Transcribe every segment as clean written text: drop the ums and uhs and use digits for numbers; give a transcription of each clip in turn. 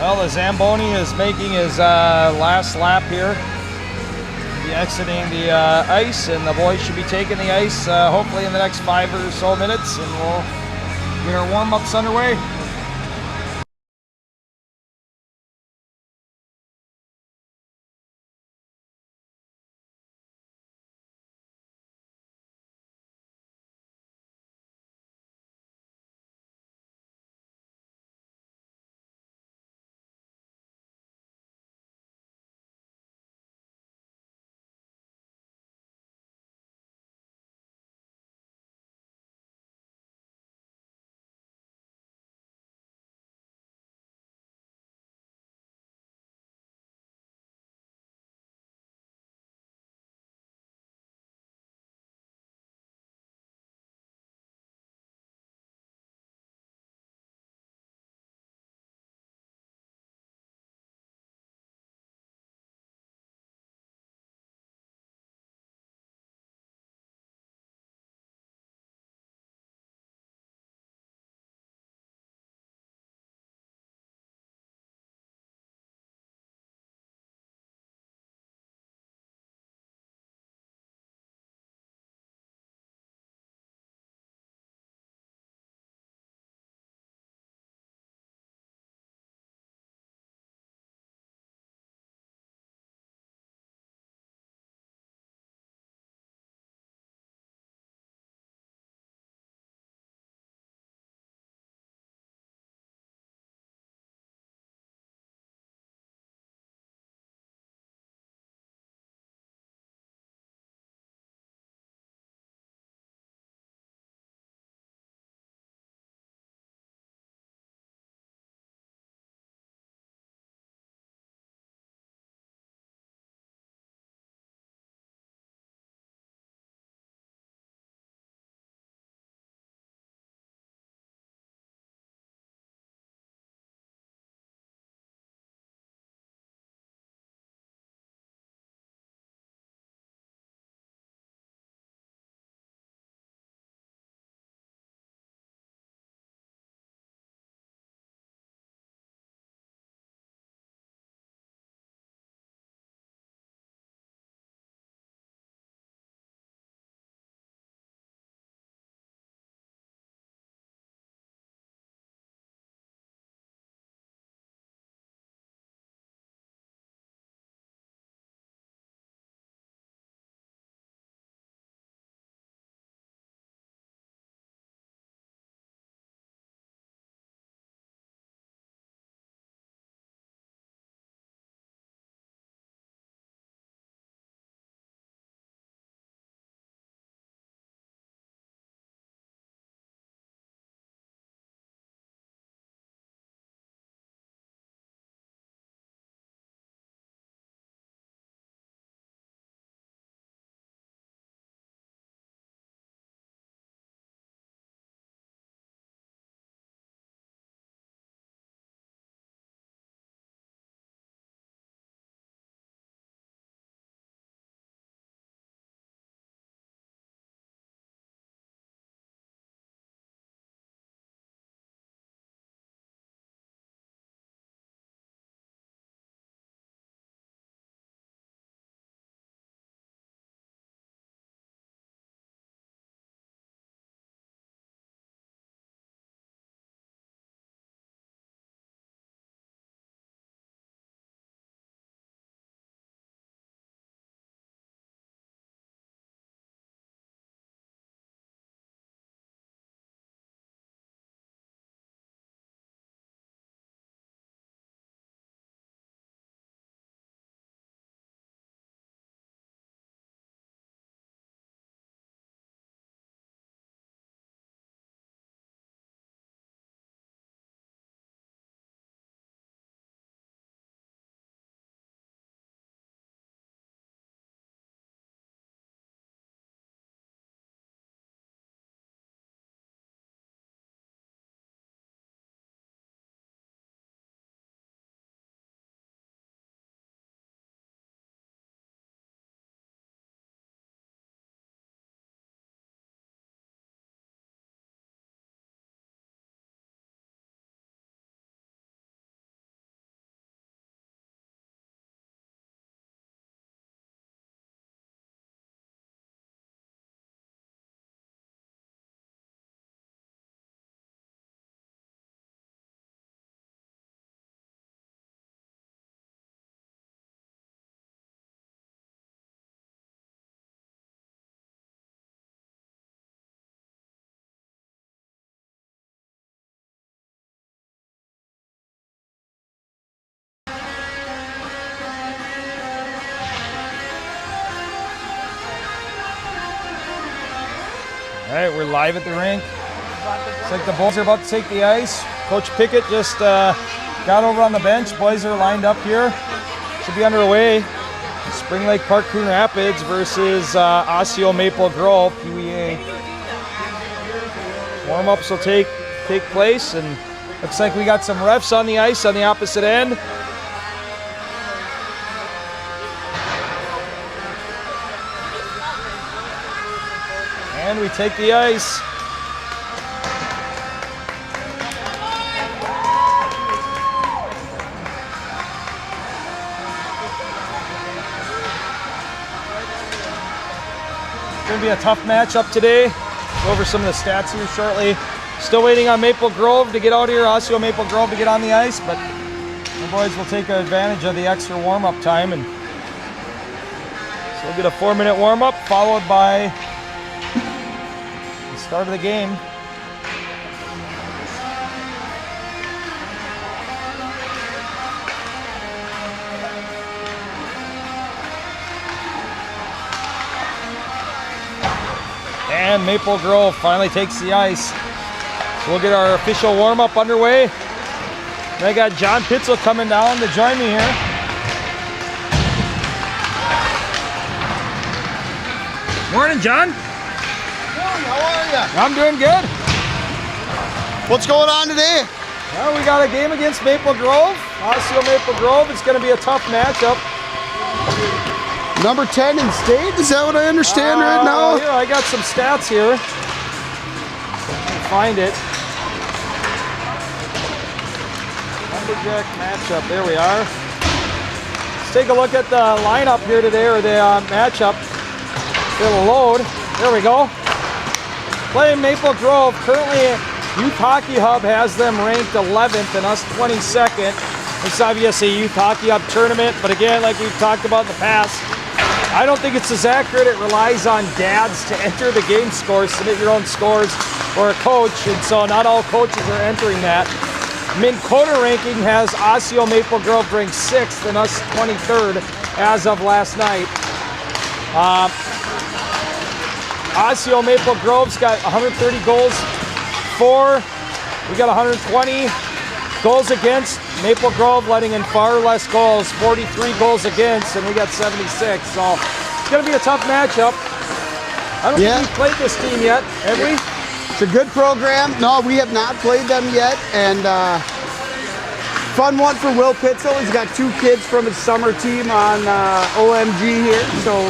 Well, the Zamboni is making his last lap here. He'll be exiting the ice, and the boys should be taking the ice hopefully in the next 5 or so minutes, and we'll get our warm-ups underway. All right, we're live at the rink. Looks like the boys are about to take the ice. Coach Pickett just got over on the bench. Boys are lined up here. Should be underway. Spring Lake Park Coon Rapids versus Osseo Maple Grove PWA. Warm-ups will take place, and looks like we got some refs on the ice on the opposite end. And we take the ice. It's going to be a tough matchup today. Go over some of the stats here shortly. Still waiting on Maple Grove to get out here, Osseo Maple Grove to get on the ice, but the boys will take advantage of the extra warm-up time. And so we'll get a 4-minute warm-up followed by start of the game. And Maple Grove finally takes the ice. So we'll get our official warm-up underway. And I got John Pitzel coming down to join me here. Morning, John. How are you? I'm doing good. What's going on today? Well, we got a game against Maple Grove, Osseo Maple Grove. It's going to be a tough matchup. Number 10 in state? Is that what I understand right now? Here, I got some stats here. Find it. Lumberjack matchup. There we are. Let's take a look at the lineup here today, or the matchup. It'll load. There we go. Playing Maple Grove, currently Youth Hockey Hub has them ranked 11th and us 22nd. It's obviously a Youth Hockey Hub tournament, but again, like we've talked about in the past, I don't think it's as accurate. It relies on dads to enter the game scores, submit your own scores, or a coach, and so not all coaches are entering that. Minn Kota ranking has Osseo Maple Grove ranked 6th and us 23rd as of last night. Osseo Maple Grove's got 130 goals for. We got 120 goals against. Maple Grove letting in far less goals, 43 goals against, and we got 76. So it's going to be a tough matchup. I don't think we've played this team yet, have we? It's a good program. No, we have not played them yet, and fun one for Will Pitzel. He's got 2 kids from his summer team on OMG here, so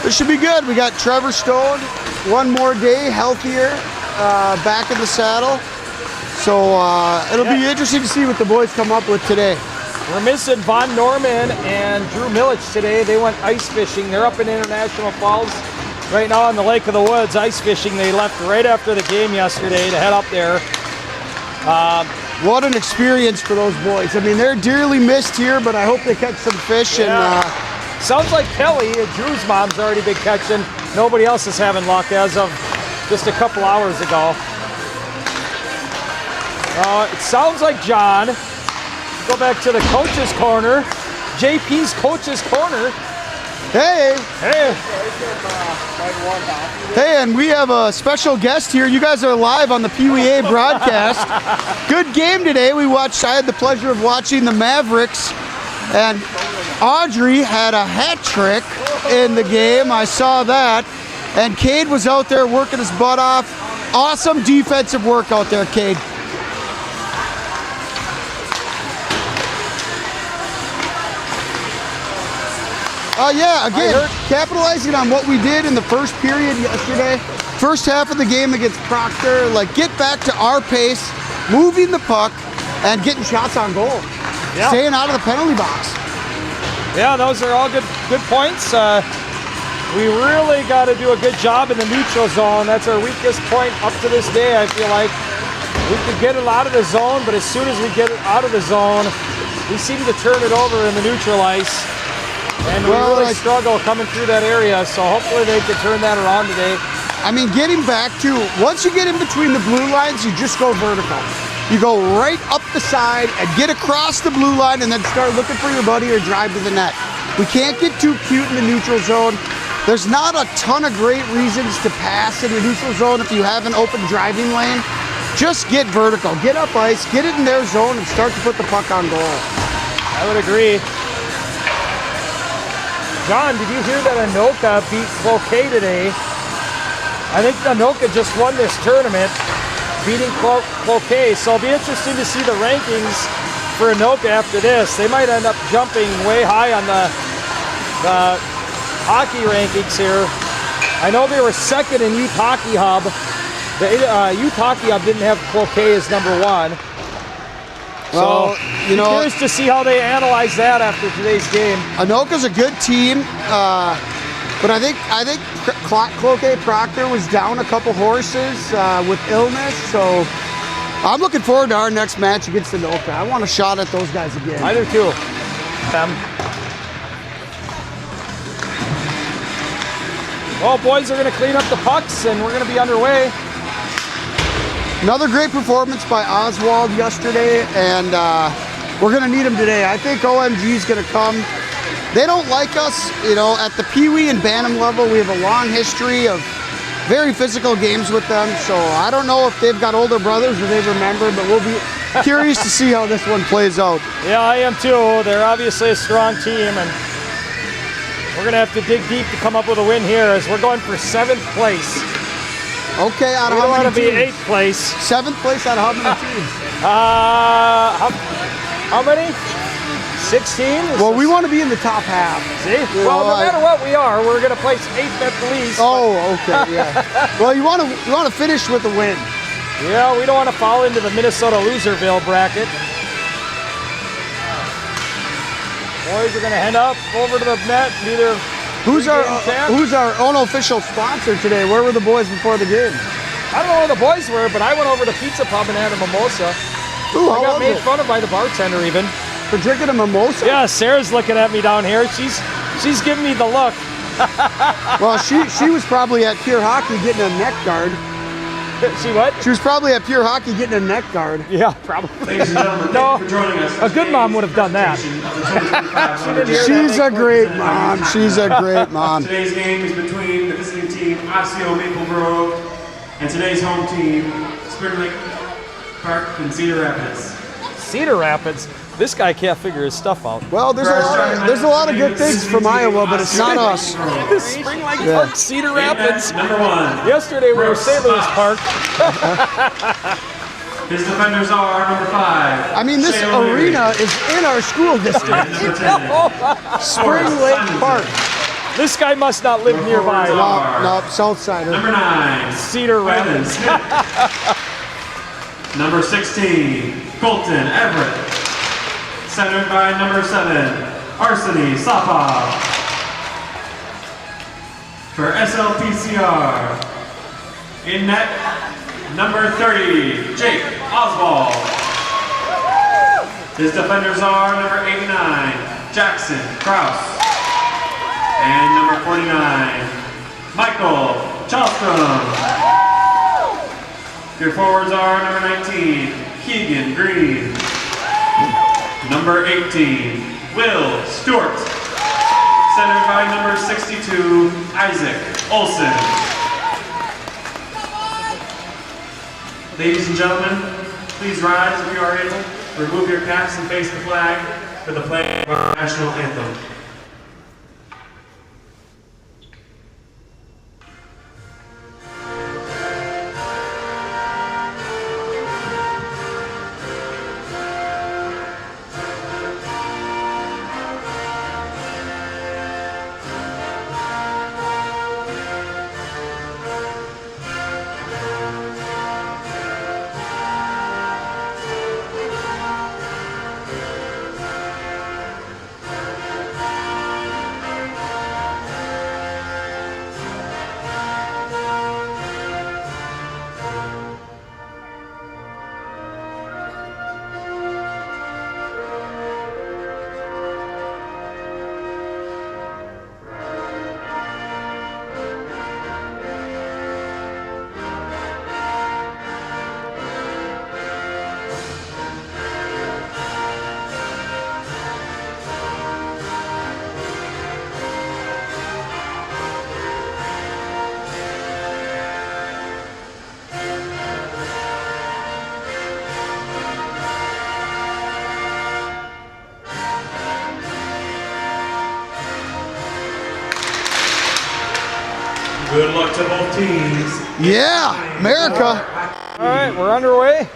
this should be good. We got Trevor Stone, one more day, healthier, back in the saddle. So it'll be interesting to see what the boys come up with today. We're missing Von Norman and Drew Milich today. They went ice fishing. They're up in International Falls right now in the Lake of the Woods, ice fishing. They left right after the game yesterday to head up there. What an experience for those boys. I mean, they're dearly missed here, but I hope they catch some fish. Yeah. And sounds like Kelly, Drew's mom's already been catching. Nobody else is having luck as of just a couple hours ago. It sounds like John. Go back to the coach's corner. JP's coach's corner. Hey. Hey. Hey, and we have a special guest here. You guys are live on the PWA broadcast. Good game today. I had the pleasure of watching the Mavericks, and Audrey had a hat trick in the game. I saw that. And Cade was out there working his butt off. Awesome defensive work out there, Cade. Yeah, again, capitalizing on what we did in the first period yesterday. First half of the game against Proctor, like get back to our pace, moving the puck, and getting shots on goal. Yeah. Staying out of the penalty box. Yeah, those are all good points. We really got to do a good job in the neutral zone. That's our weakest point up to this day, I feel like. We could get it out of the zone, but as soon as we get it out of the zone, we seem to turn it over in the neutral ice. And we really struggle coming through that area, so hopefully they can turn that around today. I mean, getting back to, once you get in between the blue lines, you just go vertical. You go right up the side and get across the blue line and then start looking for your buddy or drive to the net. We can't get too cute in the neutral zone. There's not a ton of great reasons to pass in the neutral zone if you have an open driving lane. Just get vertical, get up ice, get it in their zone, and start to put the puck on goal. I would agree. John, did you hear that Anoka beat Cloquet today? I think Anoka just won this tournament, beating Cloquet, so it'll be interesting to see the rankings for Anoka after this. They might end up jumping way high on the hockey rankings here. I know they were second in Youth Hockey Hub. The Youth Hockey Hub didn't have Cloquet as number 1. Well, so, you know, curious to see how they analyze that after today's game. Anoka's a good team, but I think Cloquet Proctor was down a couple horses with illness, so I'm looking forward to our next match against Anoka. I want a shot at those guys again. I do too. Well, boys are going to clean up the pucks, and we're going to be underway. Another great performance by Oswald yesterday, and we're going to need him today. I think OMG is going to come. They don't like us, you know, at the Pee Wee and Bantam level. We have a long history of very physical games with them, so I don't know if they've got older brothers or they remember, but we'll be curious to see how this one plays out. Yeah, I am too. They're obviously a strong team, and we're going to have to dig deep to come up with a win here as we're going for 7th place. Okay, out of we how don't want many to be teams? 8th place. 7th place out of how many teams? How many? 16? Well, we want to be in the top half. See? Well, no matter what we are, we're going to place 8th at the least. Oh, okay, yeah. Well, you want to finish with a win. Yeah, we don't want to fall into the Minnesota Loserville bracket. Boys are going to head up over to the net and do their Who's our pregame unofficial sponsor today? Where were the boys before the game? I don't know where the boys were, but I went over to Pizza Pub and had a mimosa. Ooh, I got was made it? fun of by the bartender even. For drinking a mimosa? Yeah, Sarah's looking at me down here. She's giving me the look. Well, she was probably at Pure Hockey getting a neck guard. See what? She was probably at Pure Hockey getting a neck guard. Yeah, probably. Ladies and gentlemen, thank you for joining us. A good mom would have done that. She's a great mom. She's a great mom. Today's game is between the visiting team, Osseo Maple Grove, and today's home team, Spring Lake Park in Cedar Rapids. Cedar Rapids. This guy can't figure his stuff out. Well, there's a lot of good things from Iowa, but it's not us. This Spring Lake Park, Cedar Rapids. Number 1. Yesterday we were St. Louis Park. His defenders are number 5. I mean, this Shea O'Leary. arena is in our school district. Number 10. Spring Lake Park. This guy must not live nearby. No, South Sider. Number 9. Cedar Brandon Rapids. Smith. Number 16. Colton Everett. Centered by number 7, Arseny Sapov. For SLPCR, in net, number 30, Jake Oswald. His defenders are number 89, Jackson Kraus. And number 49, Michael Chalstrom. Your forwards are number 19, Keegan Green. Number 18, Will Stewart. Centered by number 62, Isaac Olson. Ladies and gentlemen, please rise if you are able. Remove your caps and face the flag for the playing of our national anthem. Good luck to both teams. Yeah, America. All right, we're underway.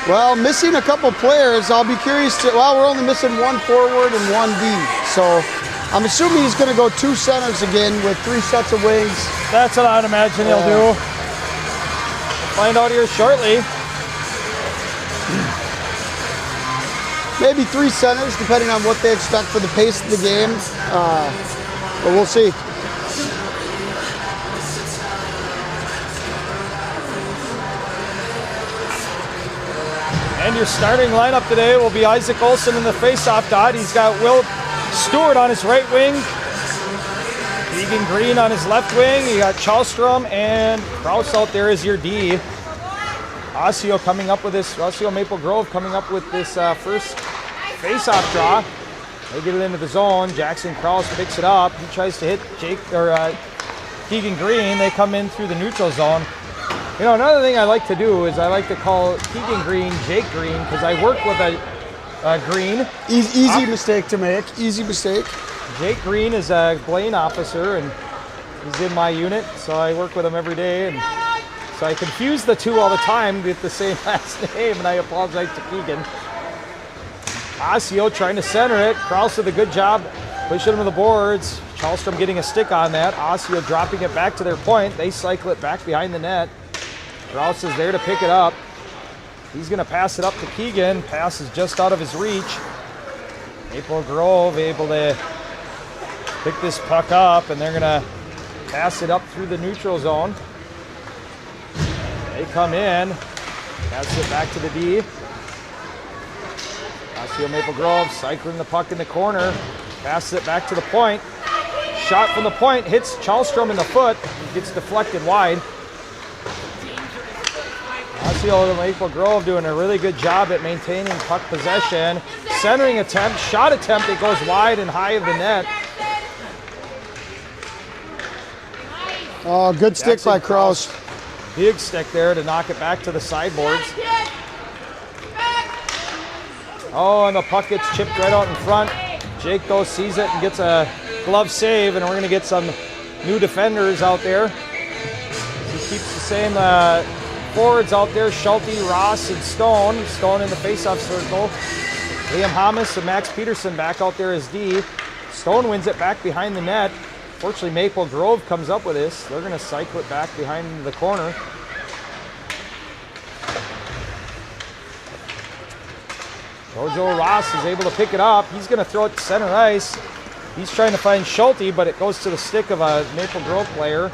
Well, missing a couple players. I'll be curious to, well, we're only missing one forward and one D. So I'm assuming he's going to go 2 centers again with 3 sets of wings. That's what I'd imagine he'll do. We'll find out here shortly. Maybe 3 centers, depending on what they expect for the pace of the game. But we'll see. And your starting lineup today will be Isaac Olson in the faceoff dot. He's got Will Stewart on his right wing, Keegan Green on his left wing. You got Chalstrom and Kraus out there as your D. Osseo coming up with this, Osseo Maple Grove coming up with this first faceoff draw. They get it into the zone. Jackson Kraus picks it up. He tries to hit Keegan Green. They come in through the neutral zone. You know, another thing I like to do is I like to call Keegan Green Jake Green because I work with a Green. Easy mistake to make. Easy mistake. Jake Green is a Blaine officer and he's in my unit, so I work with him every day. And so I confuse the two all the time with the same last name, and I apologize to Keegan. Osseo trying to center it. Kraus did a good job pushing him to the boards. Chalstrom getting a stick on that. Osseo dropping it back to their point. They cycle it back behind the net. Kraus is there to pick it up. He's going to pass it up to Keegan. Pass is just out of his reach. Maple Grove able to pick this puck up, and they're going to pass it up through the neutral zone. They come in. Pass it back to the D. Osseo Maple Grove cycling the puck in the corner. Passes it back to the point. Shot from the point hits Chalstrom in the foot. It gets deflected wide. Osseo Maple Grove doing a really good job at maintaining puck possession. Centering attempt, shot attempt, it goes wide and high of the net. Oh, good stick by Kraus. Big stick there to knock it back to the sideboards. Oh, and the puck gets chipped right out in front. Jake though sees it and gets a glove save, and we're going to get some new defenders out there. He keeps the same forwards out there, Schulte, Ross, and Stone. Stone in the faceoff circle. Liam Hamas and Max Peterson back out there as D. Stone wins it back behind the net. Fortunately, Maple Grove comes up with this. They're going to cycle it back behind the corner. Jojo Ross is able to pick it up. He's going to throw it to center ice. He's trying to find Schulte, but it goes to the stick of a Maple Grove player.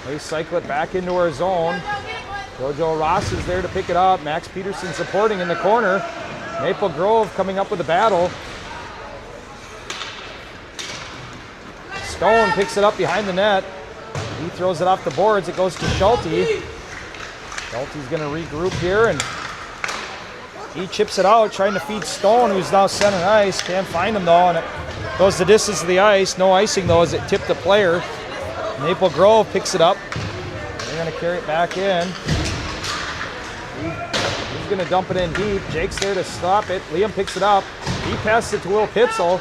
They cycle it back into our zone. Jojo Ross is there to pick it up. Max Peterson supporting in the corner. Maple Grove coming up with the battle. Stone picks it up behind the net. He throws it off the boards. It goes to Schulte. Schulte's going to regroup here, and he chips it out, trying to feed Stone, who's now center ice. Can't find him though, and it goes the distance of the ice. No icing though, as it tipped the player. Maple Grove picks it up. They're going to carry it back in. He's going to dump it in deep. Jake's there to stop it. Liam picks it up. He passes it to Will Pitzel.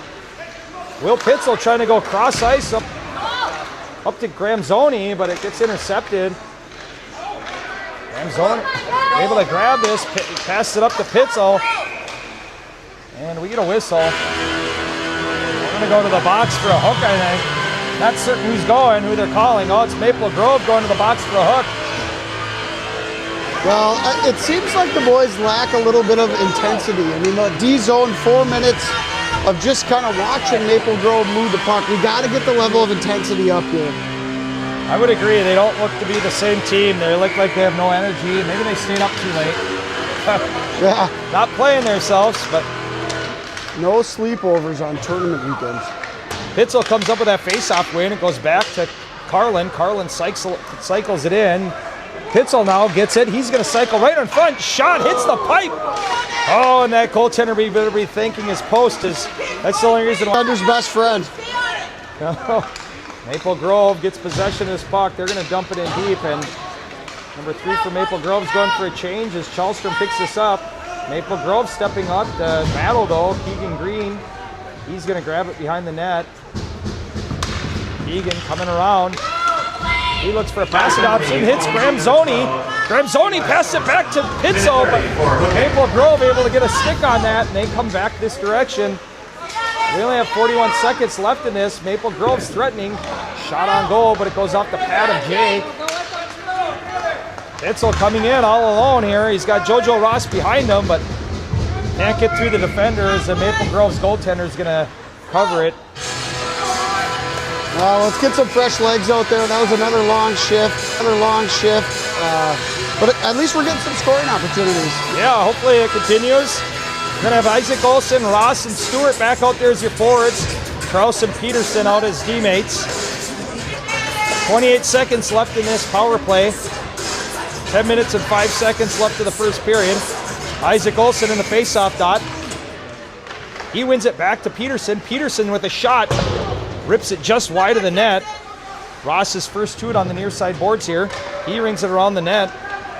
Will Pitzel trying to go cross ice up to Gramzoni, but it gets intercepted. Gramzoni able to grab this, passes it up to Pitzel, and we get a whistle. We're going to go to the box for a hook, I think. Not certain who's going, who they're calling. Oh, it's Maple Grove going to the box for a hook. Well, it seems like the boys lack a little bit of intensity. I mean, the D zone, 4 minutes of just kind of watching Maple Grove move the puck. We got to get the level of intensity up here. I would agree. They don't look to be the same team. They look like they have no energy. Maybe they stayed up too late. Yeah. Not playing themselves, but no sleepovers on tournament weekends. Pitzel comes up with that face-off win. It goes back to Carlin. Carlin cycles it in. Pitzel now gets it. He's going to cycle right in front. Shot hits the pipe. Oh, and that goaltender better be thanking his post. That's the only reason why. Under's best friend. Maple Grove gets possession of this puck. They're going to dump it in deep, and number 3 for Maple Grove's going for a change as Chalstrom picks this up. Maple Grove stepping up to battle though. Keegan Green, he's gonna grab it behind the net. Keegan coming around. He looks for a passing option, hits Gramzoni. Gramzoni passed it back to Pitzel, but Maple Grove able to get a stick on that, and they come back this direction. We only have 41 seconds left in this. Maple Grove's threatening. Shot on goal, but it goes off the pad of Jay. Pitzel coming in all alone here. He's got JoJo Ross behind him, but can't get through the defenders, and Maple Grove's goaltender is going to cover it. Let's get some fresh legs out there. That was another long shift. But at least we're getting some scoring opportunities. Yeah, hopefully it continues. We're going to have Isaac Olsen, Ross, and Stewart back out there as your forwards. Kraus and Peterson out as teammates. 28 seconds left in this power play. 10 minutes and 5 seconds left of the first period. Isaac Olsen in the faceoff dot. He wins it back to Peterson. Peterson with a shot. Rips it just wide of the net. Ross's first to it on the near side boards here. He rings it around the net.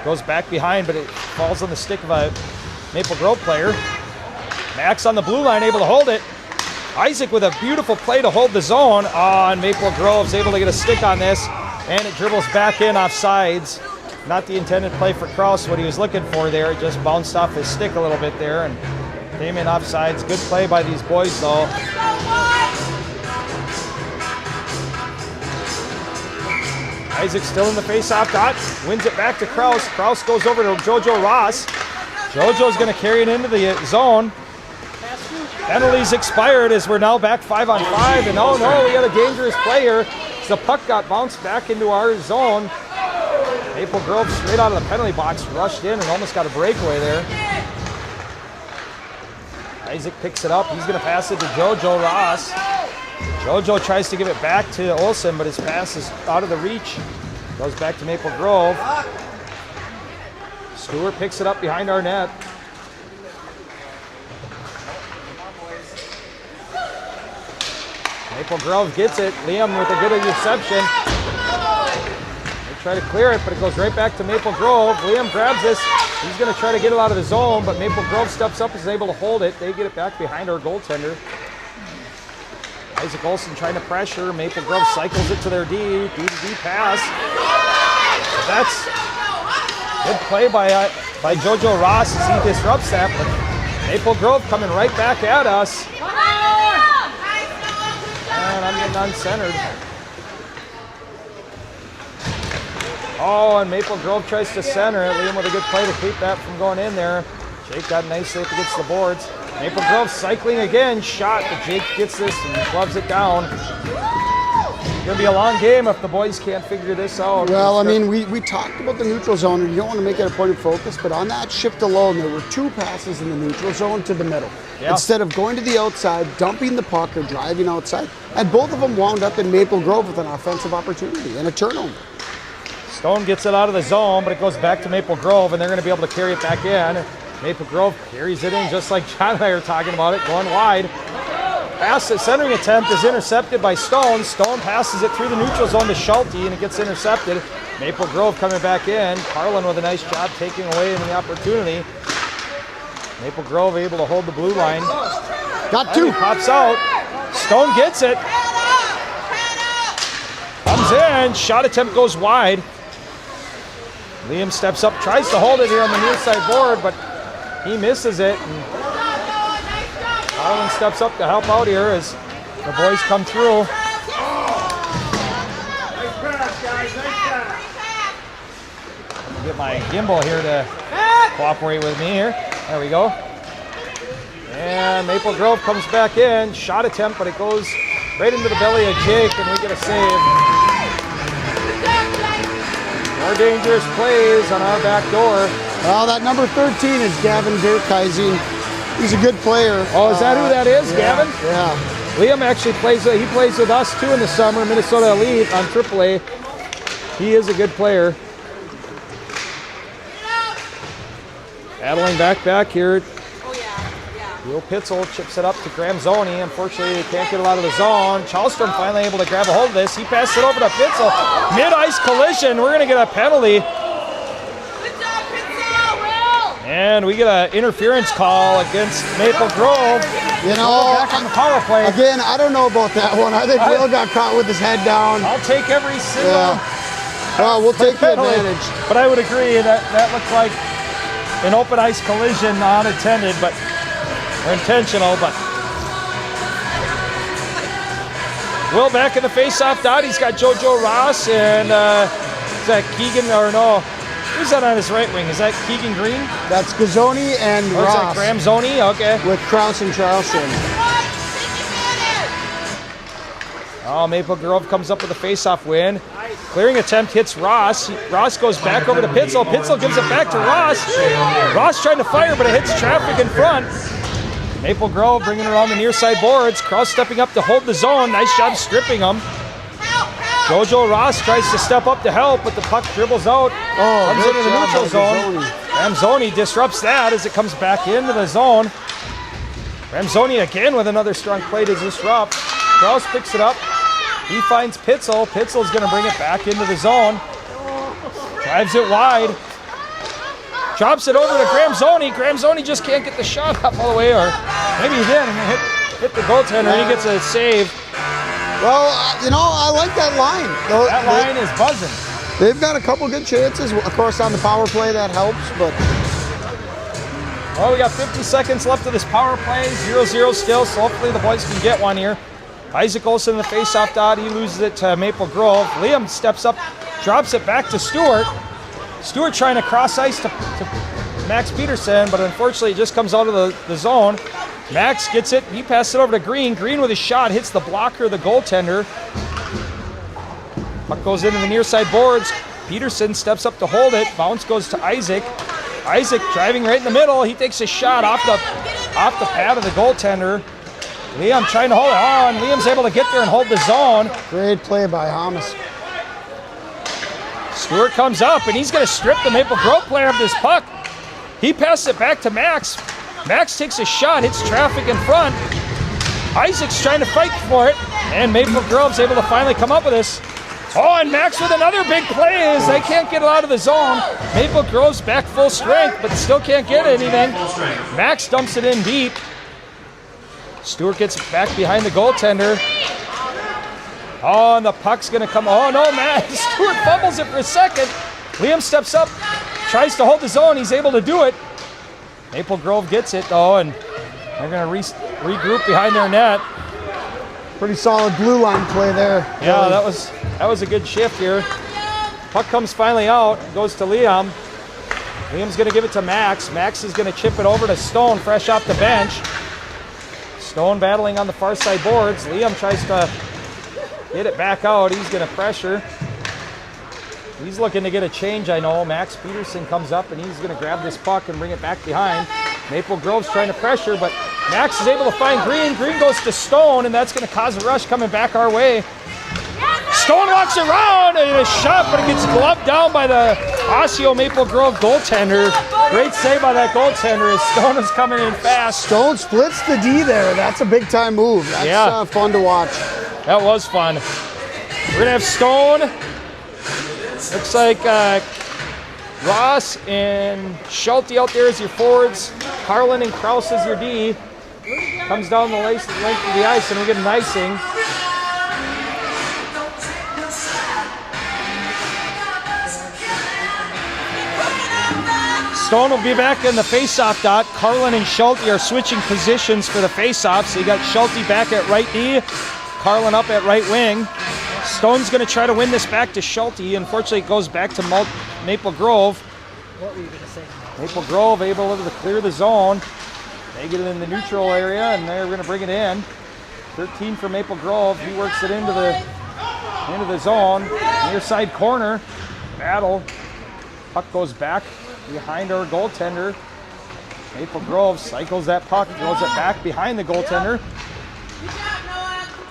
Goes back behind, but it falls on the stick of a Maple Grove player. Max on the blue line, able to hold it. Isaac with a beautiful play to hold the zone on Maple Grove's able to get a stick on this, and it dribbles back in off sides. Not the intended play for Kraus, what he was looking for there. It just bounced off his stick a little bit there and came in off sides. Good play by these boys though. Isaac still in the face-off dot, wins it back to Kraus. Kraus goes over to JoJo Ross. JoJo's going to carry it into the zone. Penalties expired as we're now back 5-on-5, and oh no, we had a dangerous play here. The puck got bounced back into our zone. Maple Grove straight out of the penalty box, rushed in and almost got a breakaway there. Isaac picks it up. He's going to pass it to JoJo Ross. JoJo tries to give it back to Olsen, but his pass is out of the reach. Goes back to Maple Grove. Stewart picks it up behind our net. Maple Grove gets it. Liam with a good interception. They try to clear it, but it goes right back to Maple Grove. Liam grabs this. He's going to try to get it out of the zone, but Maple Grove steps up and is able to hold it. They get it back behind our goaltender. Isaac Olsen trying to pressure. Maple Grove cycles it to their D-to-D pass. That's good play by JoJo Ross as he disrupts that, but Maple Grove coming right back at us. And I'm getting uncentered. Oh, and Maple Grove tries to center it. Liam with a good play to keep that from going in there. Jake got nicely up against the boards. Maple Grove cycling again, shot, but Jake gets this and gloves it down. It's going to be a long game if the boys can't figure this out. Well, I mean, we talked about the neutral zone, and you don't want to make it a point of focus, but on that shift alone, there were 2 passes in the neutral zone to the middle. Yeah. Instead of going to the outside, dumping the puck, or driving outside, and both of them wound up in Maple Grove with an offensive opportunity and a turnover. Stone gets it out of the zone, but it goes back to Maple Grove, and they're going to be able to carry it back in. Maple Grove carries it in just like John and I were talking about it, going wide. Centering attempt is intercepted by Stone. Stone passes it through the neutral zone to Schulte, and it gets intercepted. Maple Grove coming back in. Carlin with a nice job taking away the opportunity. Maple Grove able to hold the blue line. Got 2. Pops out. Stone gets it. Comes in. Shot attempt goes wide. Liam steps up, tries to hold it here on the near side board, but he misses it. And Carlin steps up to help out here as the boys come through. Get my gimbal here to cooperate with me here. There we go. And Maple Grove comes back in. Shot attempt, but it goes right into the belly of Jake, and we get a save. More dangerous plays on our back door. Well, that number 13 is Gavin Durkheising. He's a good player. Oh, is that who that is, Gavin? Yeah. Liam actually plays with us too in the summer, Minnesota Elite on AAA. He is a good player. Battling back here. Will Pitzel chips it up to Gramzoni. Unfortunately, they can't get it out of the zone. Charlstrom finally able to grab a hold of this. He passes it over to Pitzel. Mid-ice collision. We're going to get a penalty. And we get an interference call against Maple Grove. You know, back on the power play. Again, I don't know about that one. I think Will got caught with his head down. I'll take every single. Yeah. Well, we'll take the advantage. But I would agree that looks like an open ice collision, unattended, but or intentional. But Will back in the face-off dot. He's got JoJo Ross and is that Keegan or no? Who's that on his right wing? Is that Keegan Green? That's Gazzoni and Oh, is Ross. that Graham Zoney? Okay. With Krause and Charleston. Oh, Maple Grove comes up with a face-off win. Clearing attempt hits Ross. Ross goes back over to Pitzel. Pitzel gives it back to Ross. Ross trying to fire, but it hits traffic in front. Maple Grove bringing it around the near side boards. Krause stepping up to hold the zone. Nice job stripping him. JoJo Ross tries to step up to help, but the puck dribbles out. Comes into the neutral zone. Ramzoni disrupts that as it comes back into the zone. Ramzoni again with another strong play to disrupt. Krause picks it up. He finds Pitzel. Pitzel's going to bring it back into the zone. Drives it wide. Drops it over to Gramzoni. Gramzoni just can't get the shot up all the way, or maybe he did, and hit the goaltender, and he gets a save. Well, you know, I like that line. That line is buzzing. They've got a couple good chances. Of course, on the power play, that helps, but... Well, we got 50 seconds left of this power play. 0-0 still, so hopefully the boys can get one here. Isaac Olsen in the face-off dot. He loses it to Maple Grove. Liam steps up, drops it back to Stewart. Stewart trying to cross ice to Max Peterson, but unfortunately it just comes out of the zone. Max gets it. He passes it over to Green. Green with a shot hits the blocker, the goaltender. Puck goes into the near side boards. Peterson steps up to hold it. Bounce goes to Isaac. Isaac driving right in the middle. He takes a shot off the pad of the goaltender. Liam trying to hold it on. Liam's able to get there and hold the zone. Great play by Hamas. Stewart comes up and he's going to strip the Maple Grove player of this puck. He passes it back to Max. Max takes a shot, hits traffic in front. Isaac's trying to fight for it, and Maple Grove's able to finally come up with this. Oh, and Max with another big play as they can't get it out of the zone. Maple Grove's back full strength, but still can't get anything. Max dumps it in deep. Stewart gets back behind the goaltender. Oh, and the puck's going to come. Oh, no, man. Stewart fumbles it for a second. Liam steps up, tries to hold the zone. He's able to do it. Maple Grove gets it, though, and they're going to regroup behind their net. Pretty solid blue line play there. Yeah, that was a good shift here. Puck comes finally out, goes to Liam. Liam's going to give it to Max. Max is going to chip it over to Stone, fresh off the bench. Stone battling on the far side boards. Liam tries to get it back out. He's going to pressure. He's looking to get a change, I know. Max Peterson comes up, and he's going to grab this puck and bring it back behind. Maple Grove's trying to pressure, but Max is able to find Green. Green goes to Stone, and that's going to cause a rush coming back our way. Stone walks around, and a shot, but it gets gloved down by the Osseo Maple Grove goaltender. Great save by that goaltender as Stone is coming in fast. Stone splits the D there. That's a big-time move. That's fun to watch. That was fun. We're going to have Stone. Looks like Ross and Schulte out there as your forwards. Carlin and Krause as your D. Comes down the length of the ice, and we get an icing. Stone will be back in the face-off dot. Carlin and Schulte are switching positions for the face-off. So you got Schulte back at right D, Carlin up at right wing. Stone's going to try to win this back to Schulte. Unfortunately, it goes back to Maple Grove. What were you going to say? Maple Grove able to clear the zone. They get it in the neutral area, and they're going to bring it in. 13 for Maple Grove. He works it into the zone. Near side corner. Battle. Puck goes back behind our goaltender. Maple Grove cycles that puck, throws it back behind the goaltender.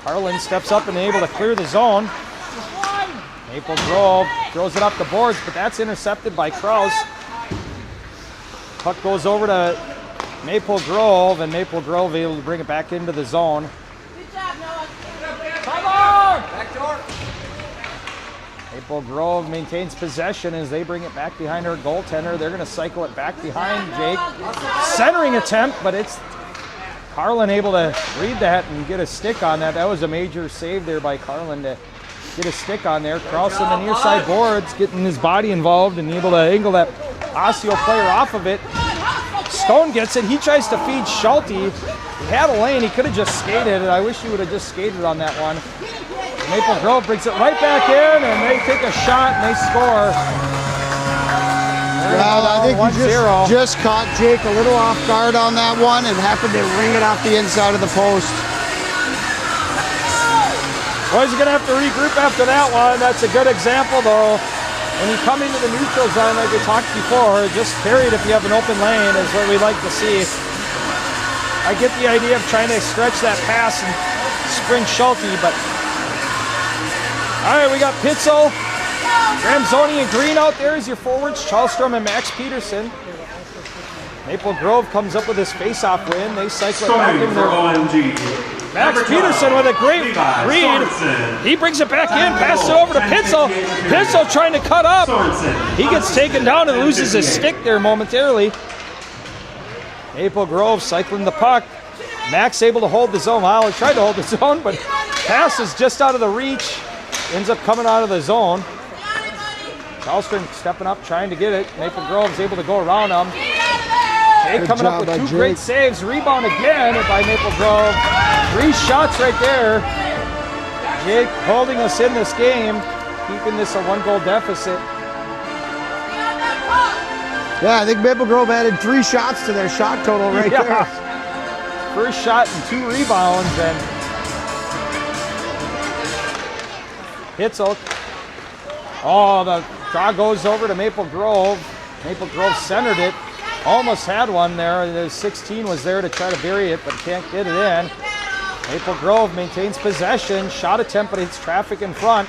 Carlin steps up and able to clear the zone. Maple Grove throws it up the boards, but that's intercepted by Krause. Puck goes over to Maple Grove, and Maple Grove able to bring it back into the zone. Good job, Noah. Come on! Back door. Maple Grove maintains possession as they bring it back behind our goaltender. They're going to cycle it back behind Jake. Centering attempt, but it's Carlin able to read that and get a stick on that. That was a major save there by Carlin to get a stick on there. Carlson, the near side boards, getting his body involved and able to angle that Osseo player off of it. Stone gets it. He tries to feed Schulte. He had a lane. He could have just skated, and I wish he would have just skated on that one. Maple Grove brings it right back in, and they take a shot and they score. Well, I think you just caught Jake a little off guard on that one and happened to ring it off the inside of the post. Boys are going to have to regroup after that one. That's a good example, though. When you come into the neutral zone, like we talked before, just carry it if you have an open lane is what we like to see. I get the idea of trying to stretch that pass and spring Schulte, but all right, we got Pitzel, Ramzoni, and Green out there as your forwards, Charlstrom and Max Peterson. Maple Grove comes up with this face-off win. They cycle it back in there. OMG. Max Peterson with a great read. He brings it back in, passes it over to Pitzel. Pitzel trying to cut up. He gets taken down and loses his stick there momentarily. Maple Grove cycling the puck. Max able to hold the zone. Well, he tried to hold the zone, but pass is just out of the reach. Ends up coming out of the zone. Charleston stepping up, trying to get it. Maple Grove is able to go around him. Jake coming up with two great saves. Rebound again by Maple Grove. 3 shots right there. Jake holding us in this game, keeping this a 1-goal deficit. Yeah, I think Maple Grove added 3 shots to their shot total right there. First shot and 2 rebounds, and Hitzel. Oh, the draw goes over to Maple Grove. Maple Grove centered it. Almost had one there. The 16 was there to try to bury it, but can't get it in. Maple Grove maintains possession. Shot attempt, but hits traffic in front.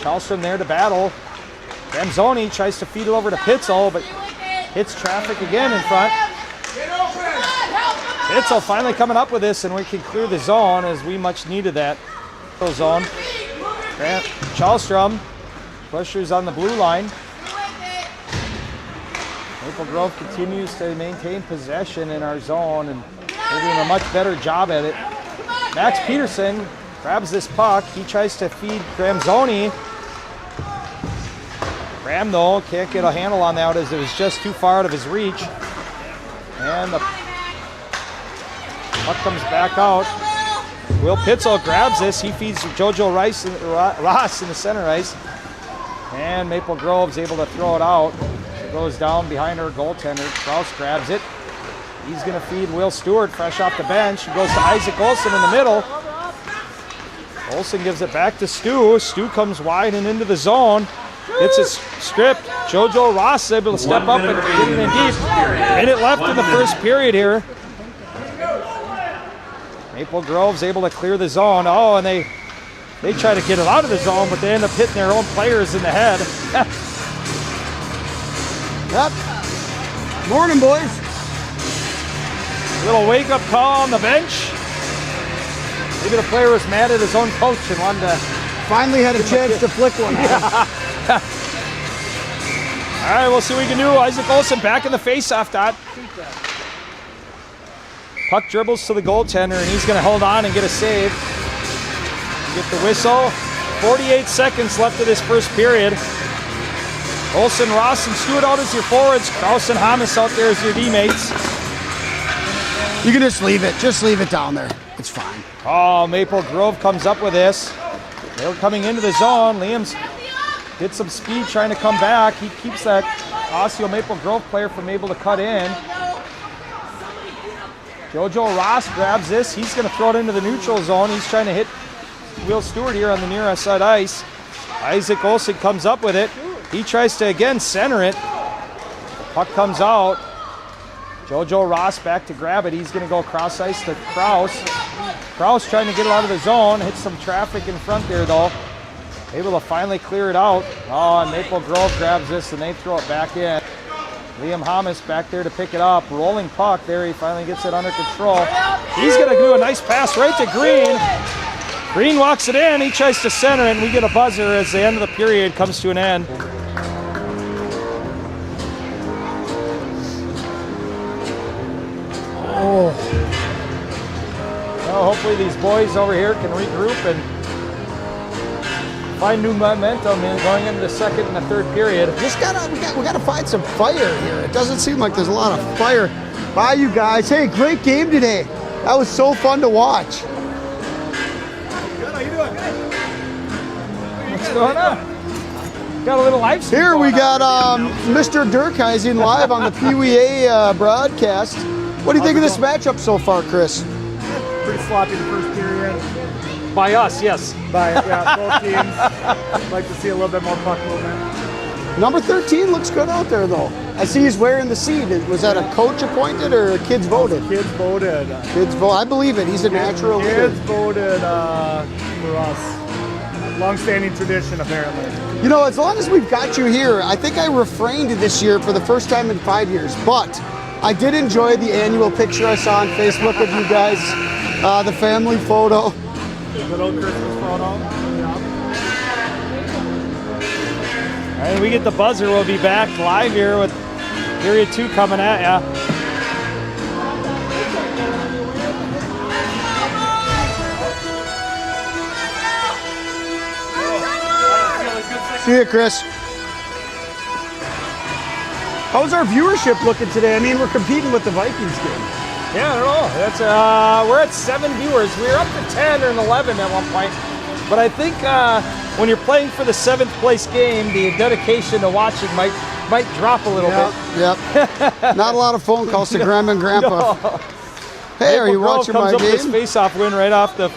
Charleston there to battle. Ramzoni tries to feed it over to Pitzel, but hits traffic again in front. Pitzel finally coming up with this, and we can clear the zone as we much needed that zone. Charlstrom pressures on the blue line. Maple Grove continues to maintain possession in our zone, and they're doing a much better job at it. Max Peterson grabs this puck. He tries to feed Ramzoni. Ram, though, can't get a handle on that as it was just too far out of his reach. And the puck comes back out. Will Pitzel grabs this. He feeds JoJo Ross in the center ice. And Maple Grove's able to throw it out. It goes down behind our goaltender. Kraus grabs it. He's going to feed Will Stewart fresh off the bench. He goes to Isaac Olsen in the middle. Olsen gives it back to Stu. Stu comes wide and into the zone. It's a stripped. JoJo Ross is able to step up and get it in deep. Minute left in the first period here. Maple Grove's able to clear the zone. Oh, and they try to get it out of the zone, but they end up hitting their own players in the head. Yep. Morning, boys. Little wake-up call on the bench. Maybe the player was mad at his own coach and wanted to... Finally had a chance to flick one. All right, we'll see what we can do. Isaac Olsen back in the face-off dot. Puck dribbles to the goaltender, and he's going to hold on and get a save. Get the whistle. 48 seconds left of this first period. Olsen, Ross, and Stewart out as your forwards. Kraus and Hamas out there as your D-mates. You can just leave it. Just leave it down there. It's fine. Oh, Maple Grove comes up with this. They're coming into the zone. Liam's gets some speed trying to come back. He keeps that Osseo Maple Grove player from able to cut in. JoJo Ross grabs this. He's going to throw it into the neutral zone. He's trying to hit Will Stewart here on the near side ice. Isaac Olsen comes up with it. He tries to again center it. The puck comes out. JoJo Ross back to grab it. He's going to go cross ice to Kraus. Kraus trying to get it out of the zone. Hits some traffic in front there though. Able to finally clear it out. Oh, and Maple Grove grabs this and they throw it back in. Liam Hamas back there to pick it up. Rolling puck there. He finally gets it under control. He's going to do a nice pass right to Green. Green walks it in, he tries to center it, and we get a buzzer as the end of the period comes to an end. Oh. Well, hopefully these boys over here can regroup and find new momentum in going into the second and the third period. We gotta find some fire here. It doesn't seem like there's a lot of fire. Bye, you guys. Hey, great game today. That was so fun to watch. Good, how you doing? What's going on? Got a little live stream Here we going got on. Mr. Durkheisen live on the PWA broadcast. What do you think of this matchup so far, Chris? Pretty sloppy the first period. By us, yes. By both teams. Like to see a little bit more puck movement. Number 13 looks good out there, though. I see he's wearing the seed. Was that a coach appointed or kids voted? Kids voted. Kids vote. I believe it. He's a natural leader. Kids voted for us. Long-standing tradition, apparently. You know, as long as we've got you here, I think I refrained this year for the first time in 5 years. But I did enjoy the annual picture I saw on Facebook of you guys, the family photo. Little Christmas photo. Yeah. All right, we get the buzzer. We'll be back live here with period 2 coming at ya. See you, Chris. How's our viewership looking today? I mean, we're competing with the Vikings game. Yeah, I don't know. That's we're at 7 viewers. We were up to 10 or 11 at one point. But I think when you're playing for the 7th place game, the dedication to watching might drop a little bit. Yep. Not a lot of phone calls to Grandma and Grandpa. No. Hey, are you Maple Grove watching comes my up with this game? face-off win right off the.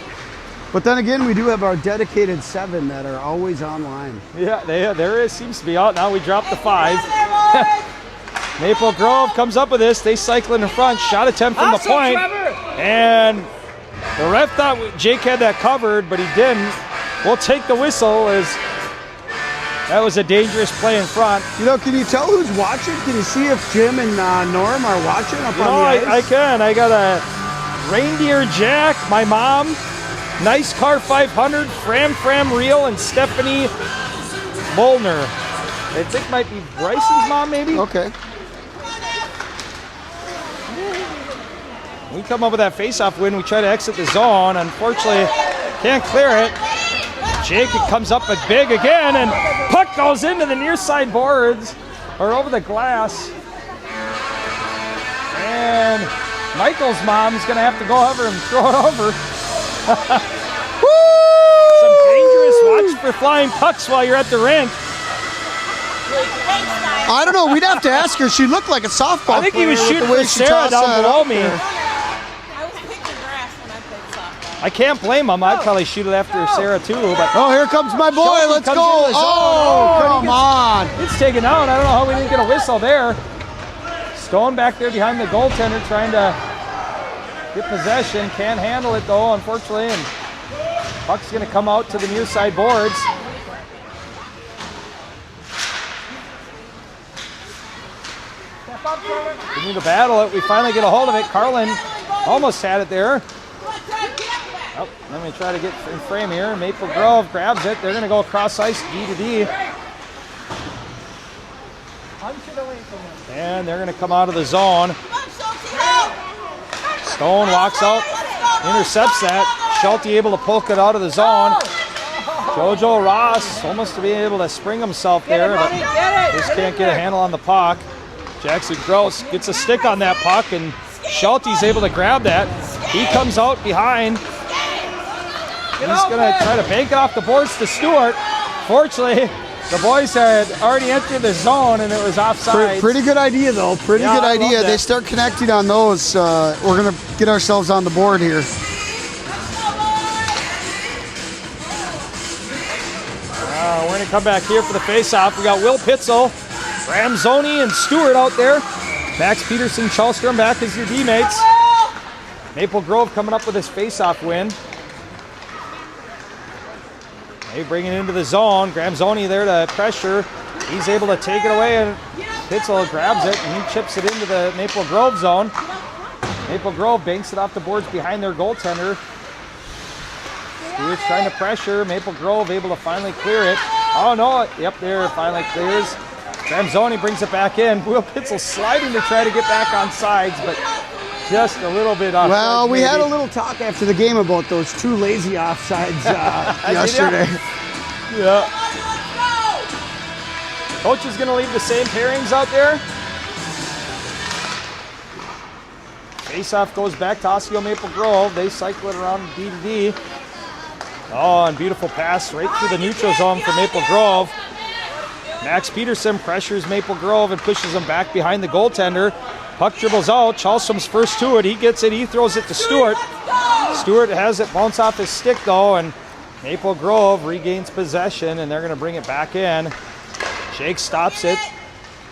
But then again, we do have our dedicated 7 that are always online. Yeah, there is seems to be out now. We dropped the 5. Maple Grove comes up with this. They cycle in front. Shot attempt from the point. And the ref thought Jake had that covered, but he didn't. We'll take the whistle as that was a dangerous play in front. You know, can you tell who's watching? Can you see if Jim and Norm are watching up on the ice? I can. I got a Reindeer Jack, my mom, Nice Car 500, Fram Reel, and Stephanie Molnar. I think might be Bryce's mom, maybe? Okay. We come up with that face-off win. We try to exit the zone. Unfortunately, can't clear it. Jake comes up but big again, and puck goes into the near side boards, or over the glass. And Michael's mom's going to have to go over and throw it over. Some dangerous watch for flying pucks while you're at the rink. I don't know. We'd have to ask her. She looked like a softball I think he was player with shooting the way for she Sarah tossed down that below out me. there. I was picking grass when I played softball. I can't blame him. I'd probably shoot it after Sarah too, but Oh, here comes my boy. Shelton Let's comes go. into the zone. Oh, come on. it's taken out. I don't know how we didn't get a whistle there. Stone back there behind the goaltender trying to get possession. Can't handle it though, unfortunately, and puck's going to come out to the near side boards. We need to battle it. We finally get a hold of it. Carlin almost had it there. Oh, let me try to get in frame here. Maple Grove grabs it. They're going to go across ice D to D. And they're going to come out of the zone. Stone walks out, intercepts that. Schulte able to poke it out of the zone. Jojo Ross almost to be able to spring himself there, but just can't get a handle on the puck. Jackson Gross gets a stick on that puck, and Schulte's able to grab that. He comes out behind. He's going to try to bank it off the boards to Stewart. Fortunately, the boys had already entered the zone, and it was offside. Pretty good idea, though. Pretty good idea. They start connecting on those. We're going to get ourselves on the board here. We're going to come back here for the face-off. We got Will Pitzel, Ramzoni, and Stewart out there. Max Peterson, Chalstrom back as your D-mates. Maple Grove coming up with his face-off win. They bring it into the zone. Gramzoni there to pressure. He's able to take it away, and Pitzel grabs it, and he chips it into the Maple Grove zone. Maple Grove banks it off the boards behind their goaltender. Stewart's trying to pressure. Maple Grove able to finally clear it. Oh no, yep, there, finally clears. Gramzoni brings it back in. Will Pitzel sliding to try to get back on sides, but just a little bit off. Well, we had a little talk after the game about those 2 lazy offsides yesterday. Yeah. Coach is going to leave the same pairings out there. Face-off goes back to Osseo Maple Grove. They cycle it around D to D. Oh, and beautiful pass right through the neutral zone for Maple Grove. Max Peterson pressures Maple Grove and pushes him back behind the goaltender. Puck dribbles out. Chalstrom's first to it. He gets it. He throws it to Stewart. Stewart has it bounce off his stick, though, and Maple Grove regains possession, and they're going to bring it back in. Jake stops it.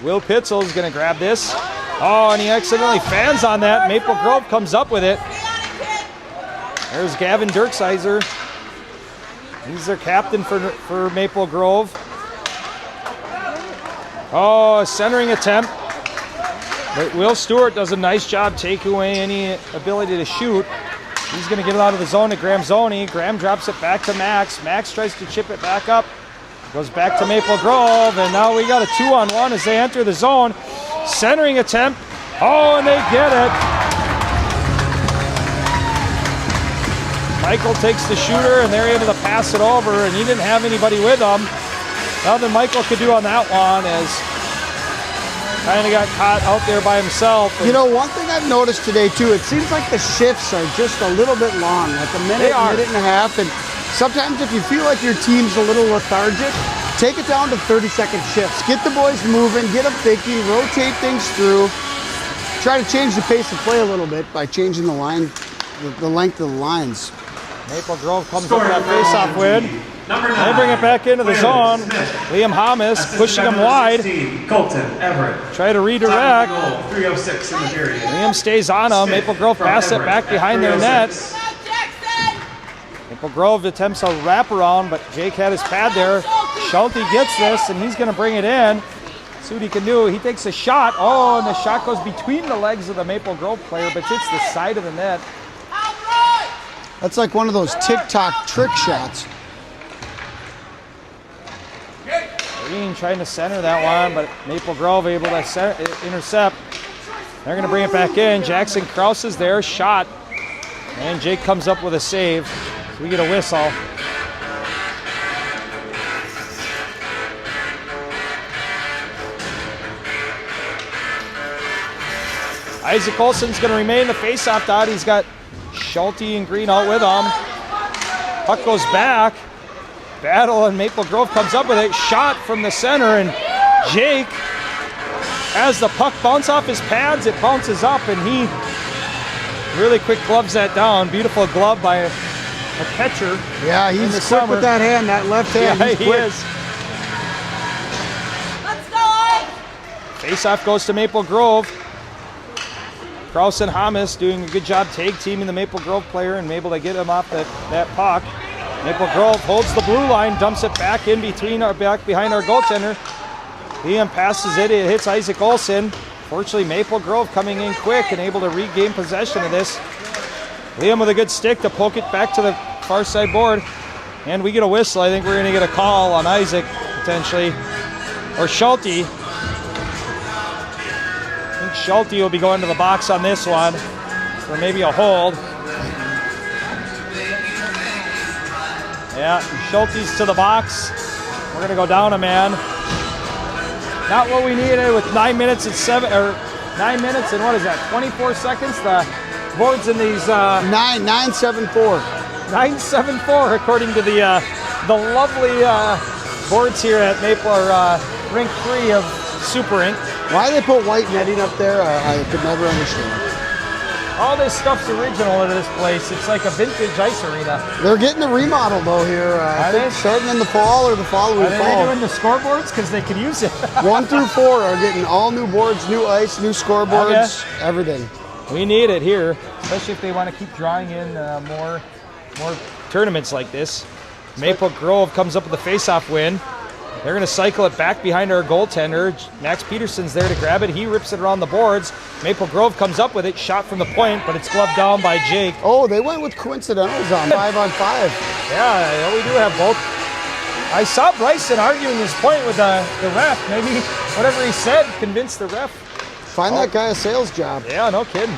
Will Pitzel is going to grab this. Oh, and he accidentally fans on that. Maple Grove comes up with it. There's Gavin Dirksizer. He's their captain for Maple Grove. Oh, a centering attempt. But Will Stewart does a nice job taking away any ability to shoot. He's going to get it out of the zone to Gramzoni. Graham drops it back to Max. Max tries to chip it back up. Goes back to Maple Grove, and now we got a 2-on-1 as they enter the zone. Centering attempt. Oh, and they get it. Michael takes the shooter, and they're able to pass it over, and he didn't have anybody with him. Nothing Michael could do on that one, as kind of got caught out there by himself. You know, one thing I've noticed today, too, it seems like the shifts are just a little bit long, like a minute, minute and a half. And sometimes if you feel like your team's a little lethargic, take it down to 30-second shifts. Get the boys moving, get them thinking, rotate things through. Try to change the pace of play a little bit by changing the line, the length of the lines. Maple Grove comes up with that face-off win. They bring it back into the zone. Liam Hamas pushing him wide. Colton Everett. Try to redirect. 3:06 in the period. Liam stays on him. Maple Grove pass it back behind their net. Maple Grove attempts a wraparound, but Jake had his pad there. Schulte gets this, and he's going to bring it in. See what he can do. He takes a shot. Oh, and the shot goes between the legs of the Maple Grove player, but hits the side of the net. That's like one of those TikTok trick shots. Green trying to center that one, but Maple Grove able to intercept. They're going to bring it back in. Jackson Krause is there, shot. And Jake comes up with a save. So we get a whistle. Isaac Olson's going to remain the face-off dot. He's got Schulte and Green out with him. Puck goes back. Battle, and Maple Grove comes up with it. Shot from the center, and Jake, as the puck bounces off his pads, it bounces up, and he really quick gloves that down. Beautiful glove by a catcher. Yeah, he's quick with that hand, that left hand. Yeah, he's he quick. is. Let's go! Face-off goes to Maple Grove. Krause and Hamas doing a good job tag teaming the Maple Grove player and able to get him off that puck. Maple Grove holds the blue line, dumps it back in behind our goaltender. Liam passes it, it hits Isaac Olson. Fortunately, Maple Grove coming in quick and able to regain possession of this. Liam with a good stick to poke it back to the far side board. And we get a whistle. I think we're going to get a call on Isaac, potentially. Or Schulte. I think Schulte will be going to the box on this one. For maybe a hold. Yeah, Schulte's to the box. We're going to go down a man. Not what we needed with 9 minutes and 9 minutes and what is that, 24 seconds? The boards in these... 9-7-4. 9-7-4 according to the lovely boards here at Maple Rink 3 of Super Rink. Why they put white netting up there, I could never understand. All this stuff's original in this place. It's like a vintage ice arena. They're getting a remodel though here. I think starting in the fall or the following fall. Are they doing the scoreboards? Because they could use it. 1 through 4 are getting all new boards, new ice, new scoreboards, everything. We need it here, especially if they want to keep drawing in more tournaments like this. Maple Grove comes up with a face-off win. They're going to cycle it back behind our goaltender. Max Peterson's there to grab it. He rips it around the boards. Maple Grove comes up with it, shot from the point, but it's gloved down by Jake. Oh, they went with coincidentals on 5-on-5. Yeah, we do have both. I saw Bryson arguing his point with the ref. Maybe whatever he said convinced the ref. Find that guy a sales job. Yeah, no kidding.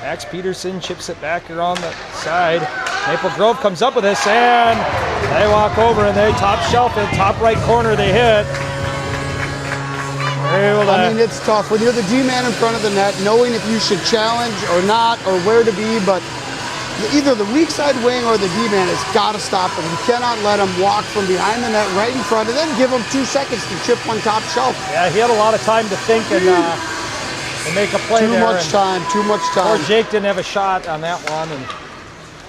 Max Peterson chips it back around the side. Maple Grove comes up with this, and they walk over and they top shelf it, top right corner they hit. I mean, it's tough when you're the D-man in front of the net, knowing if you should challenge or not, or where to be, but either the weak side wing or the D-man has got to stop him. You cannot let him walk from behind the net right in front and then give him 2 seconds to chip one top shelf. Yeah, he had a lot of time to think and make a play there. Too much time. Poor Jake didn't have a shot on that one. And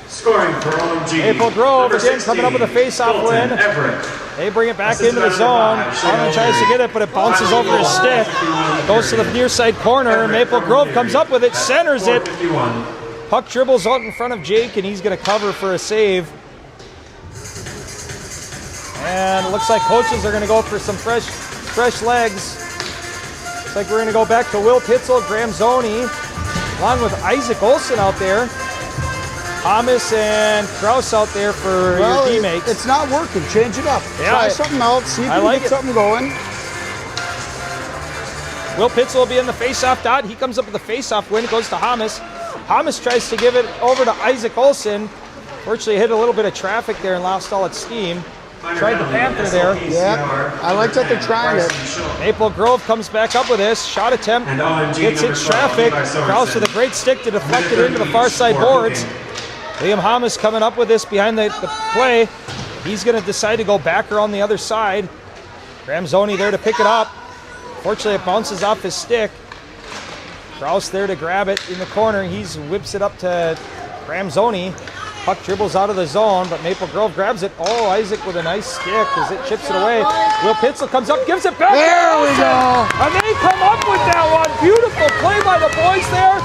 Scoring for OMG. Maple Grove Number again 16, coming up with a face-off win. Everett. They bring it back Assisted into the by zone. number 5, Harmon tries to get it, but it bounces over his stick. Goes to the near side corner. Maple Grove comes up with it, centers it. 4:51. Puck dribbles out in front of Jake, and he's going to cover for a save. And it looks like coaches are going to go for some fresh legs. Looks like we're going to go back to Will Pitzel, Graham Zoni, along with Isaac Olson out there. Thomas and Kraus out there for your teammates. It's not working. Change it up. Yeah, Try something else. See if you can get something going. Will Pitzel will be in the face-off dot. He comes up with a face-off win. It goes to Hamas. Hamas tries to give it over to Isaac Olson. Fortunately, hit a little bit of traffic there and lost all its steam. Tried the Panther there. Yeah, I like that they're trying it. Maple Grove comes back up with this. Shot attempt. Gets its traffic. Kraus with a great stick to deflect it into the far side boards. Liam Hamas coming up with this behind the play. He's going to decide to go back around the other side. Graham Zoni there to pick it up. Fortunately, it bounces off his stick. Kraus there to grab it in the corner. He whips it up to Graham Zoni. Puck dribbles out of the zone, but Maple Grove grabs it. Oh, Isaac with a nice stick as it chips it away. Will Pitzel comes up, gives it back. There we go. And they come up with that one. Beautiful play by the boys there.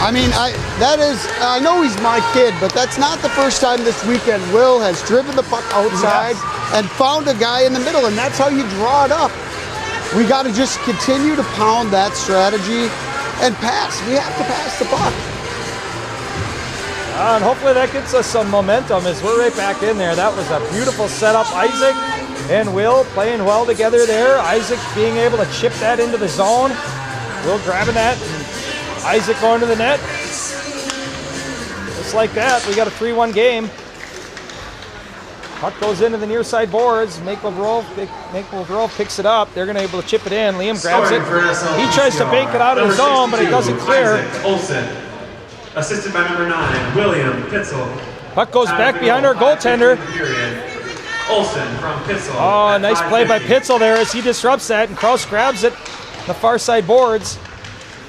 I mean, I know he's my kid, but that's not the first time this weekend Will has driven the puck outside and found a guy in the middle, and that's how you draw it up. We got to just continue to pound that strategy and pass. We have to pass the puck. And hopefully that gets us some momentum as we're right back in there. That was a beautiful setup. Isaac and Will playing well together there. Isaac being able to chip that into the zone. Will grabbing that. Isaac going to the net. Just like that, we got a 3-1 game. Puck goes into the near side boards. Maple Grove picks it up. They're going to be able to chip it in. Liam grabs it. He tries to bank it out of the zone, but it doesn't clear. Isaac Olson, assisted by number 9, William Pitzel. Puck goes back behind our goaltender. Olson from Pitzel. Oh, nice play by Pitzel there as he disrupts that, and Kraus grabs it. The far side boards.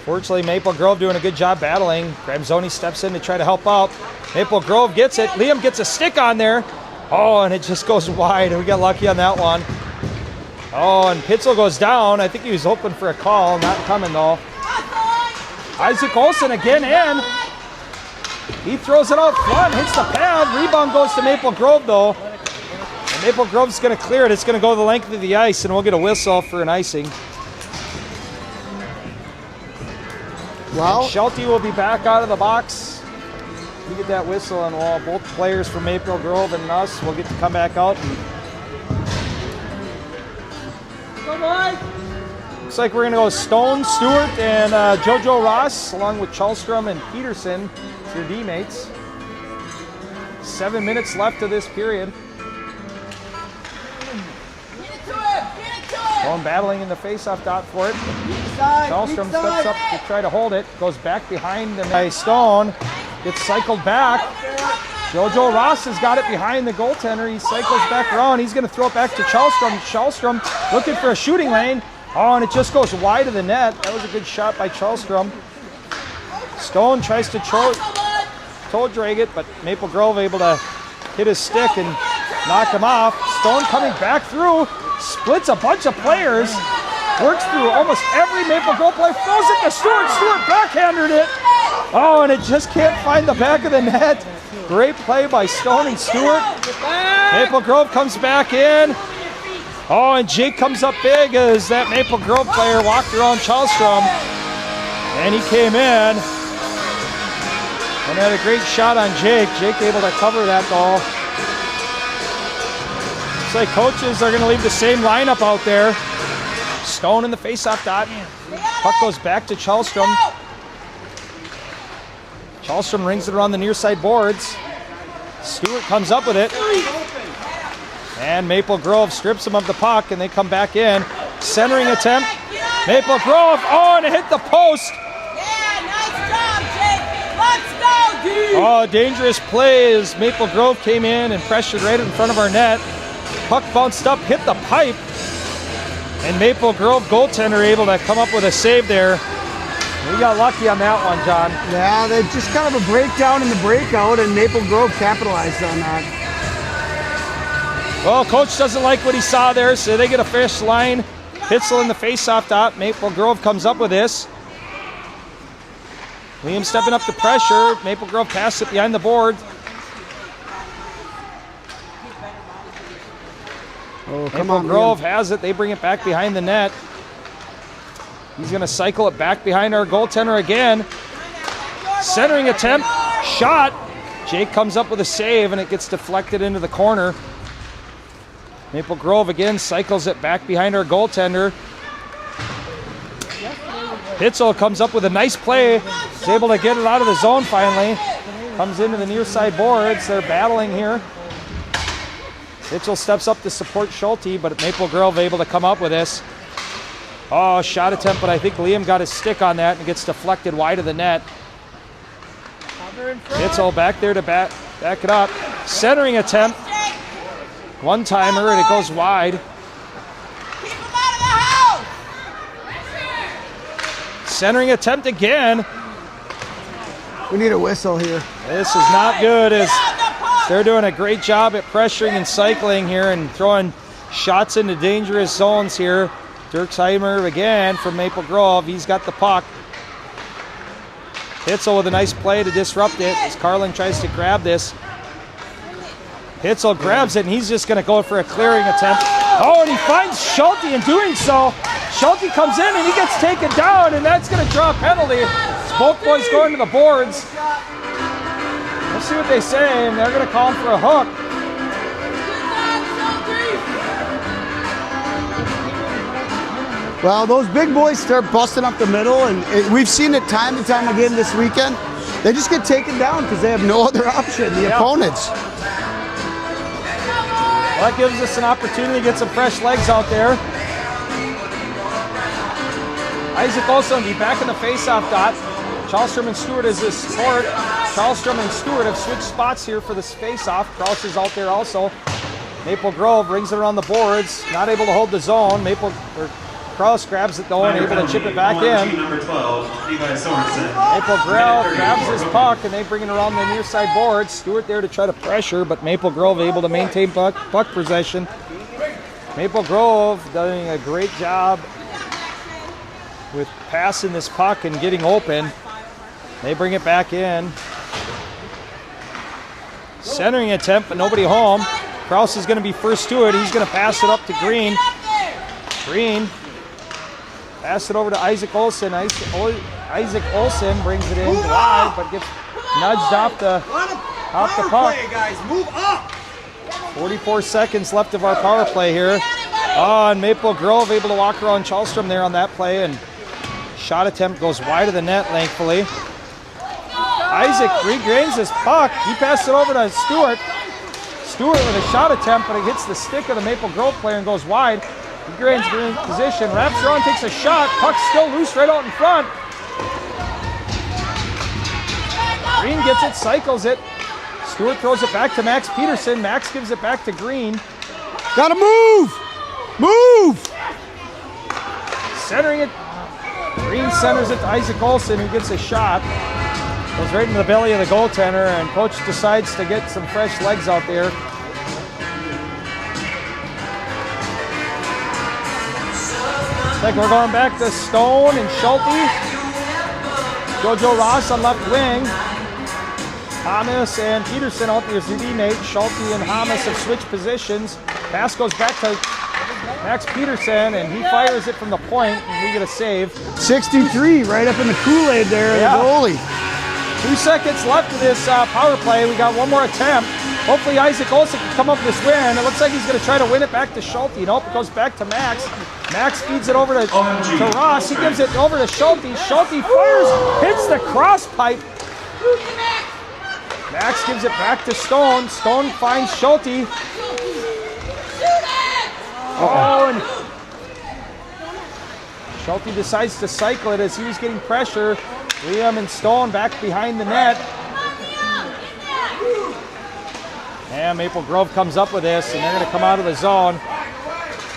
Fortunately, Maple Grove doing a good job battling. Graham Zoni steps in to try to help out. Maple Grove gets it. Liam gets a stick on there. Oh, and it just goes wide. We got lucky on that one. Oh, and Pitzel goes down. I think he was hoping for a call. Not coming, though. Isaac Olson again in. He throws it out front, hits the pad. Rebound goes to Maple Grove, though. And Maple Grove's going to clear it. It's going to go the length of the ice, and we'll get a whistle for an icing. Well, Shelty will be back out of the box. We get that whistle, and both players from Maple Grove and us will get to come back out. Looks like we're going to go Stone, Stewart, and JoJo Ross, along with Chalstrom and Peterson, your D-mates. 7 minutes left of this period. Going battling in the face-off dot for it. Chalstrom steps up to try to hold it. Goes back behind the by Stone. Gets cycled back. JoJo Ross has got it behind the goaltender. He cycles back around. He's going to throw it back to Chalstrom. Chalstrom looking for a shooting lane. Oh, and it just goes wide of the net. That was a good shot by Chalstrom. Stone tries to toe drag it, but Maple Grove able to hit his stick and knock him off. Stone coming back through. Splits a bunch of players, works through almost every Maple Grove player, throws it to Stewart. Stewart backhanded it. Oh, and it just can't find the back of the net. Great play by Stone and Stewart. Maple Grove comes back in. Oh, and Jake comes up big as that Maple Grove player walked around Charlstrom. And he came in and had a great shot on Jake. Jake able to cover that goal. Looks like coaches are going to leave the same lineup out there. Stone in the faceoff dot. Puck goes back to Charlstrom. Charlstrom rings it around the near side boards. Stewart comes up with it. And Maple Grove strips him of the puck, and they come back in. Centering attempt. Maple Grove, oh, and it hit the post. Yeah, nice job, Jake. Let's go, dude. Oh, dangerous play as Maple Grove came in and pressured right in front of our net. Puck bounced up, hit the pipe. And Maple Grove goaltender able to come up with a save there. We got lucky on that one, John. Yeah, they just kind of a breakdown in the breakout, and Maple Grove capitalized on that. Well, coach doesn't like what he saw there, so they get a fish line. Pitzel in the faceoff dot. Maple Grove comes up with this. Liam stepping up to pressure. Maple Grove passes it behind the board. Oh, come Maple on, Grove man. has it. They bring it back behind the net. He's going to cycle it back behind our goaltender again. Centering attempt. Shot. Jake comes up with a save, and it gets deflected into the corner. Maple Grove again cycles it back behind our goaltender. Pitzel comes up with a nice play. He's able to get it out of the zone finally. Comes into the near side boards. They're battling here. Pitzel steps up to support Schulte, but Maple Grove able to come up with this. Oh, shot attempt, but I think Liam got his stick on that and gets deflected wide of the net. Pitzel back there to back it up. Centering attempt. One-timer, and it goes wide. Keep him out of the house. Centering attempt again. We need a whistle here. This is not good as they're doing a great job at pressuring and cycling here and throwing shots into dangerous zones here. Dirksheimer again from Maple Grove. He's got the puck. Pitzel with a nice play to disrupt it as Carlin tries to grab this. Pitzel grabs it, and he's just going to go for a clearing attempt. Oh, and he finds Schulte in doing so. Schulte comes in, and he gets taken down, and that's going to draw a penalty. It's both boys going to the boards. Let's see what they say, and they're going to call him for a hook. Well, those big boys start busting up the middle, and we've seen it time and time again this weekend. They just get taken down because they have no other option, the opponents. Well, that gives us an opportunity to get some fresh legs out there. Isaac also will be back in the faceoff dot. Charlstrom and Stewart is his support. Charlstrom and Stewart have switched spots here for this faceoff. Kraus is out there also. Maple Grove brings it around the boards. Not able to hold the zone. Kraus grabs it though and able to chip it back in. Number 12, Levi Sorensen. Maple Grove grabs his puck and they bring it around the near side boards. Stewart there to try to pressure, but Maple Grove able to maintain puck possession. Maple Grove doing a great job with passing this puck and getting open. They bring it back in. Centering attempt, but nobody home. Kraus is going to be first to it. He's going to pass it up to Green. Green. Pass it over to Isaac Olsen. Isaac Olsen brings it in wide, but gets nudged off the puck. Guys, move up. 44 seconds left of our power play here. Oh, and Maple Grove able to walk around Charlstrom there on that play, and shot attempt goes wide of the net, thankfully. Isaac regains his puck. He passed it over to Stewart. Stewart with a shot attempt, but it hits the stick of the Maple Grove player and goes wide. He gains green position, wraps around, takes a shot. Puck's still loose right out in front. Green gets it, cycles it. Stewart throws it back to Max Peterson. Max gives it back to Green. Gotta move! Move! Centering it. Green centers it to Isaac Olsen, who gets a shot. Goes right into the belly of the goaltender, and coach decides to get some fresh legs out there. Looks like we're going back to Stone and Schulte. JoJo Ross on left wing. Thomas and Peterson out there as the teammate. Schulte and Thomas have switched positions. Pass goes back to Max Peterson, and he fires it from the point, and we get a save. 63 right up in the Kool-Aid there, Yeah. the goalie. 2 seconds left of this power play. We got one more attempt. Hopefully Isaac Olsen can come up with this win. It looks like he's going to try to win it back to Schulte. Nope, it goes back to Max. Max feeds it over to Ross. He gives it over to Schulte. Schulte fires, hits the cross pipe. Max gives it back to Stone. Stone finds Schulte. Oh, and Schulte decides to cycle it as he was getting pressure. Liam and Stone back behind the net. And Maple Grove comes up with this, and they're going to come out of the zone.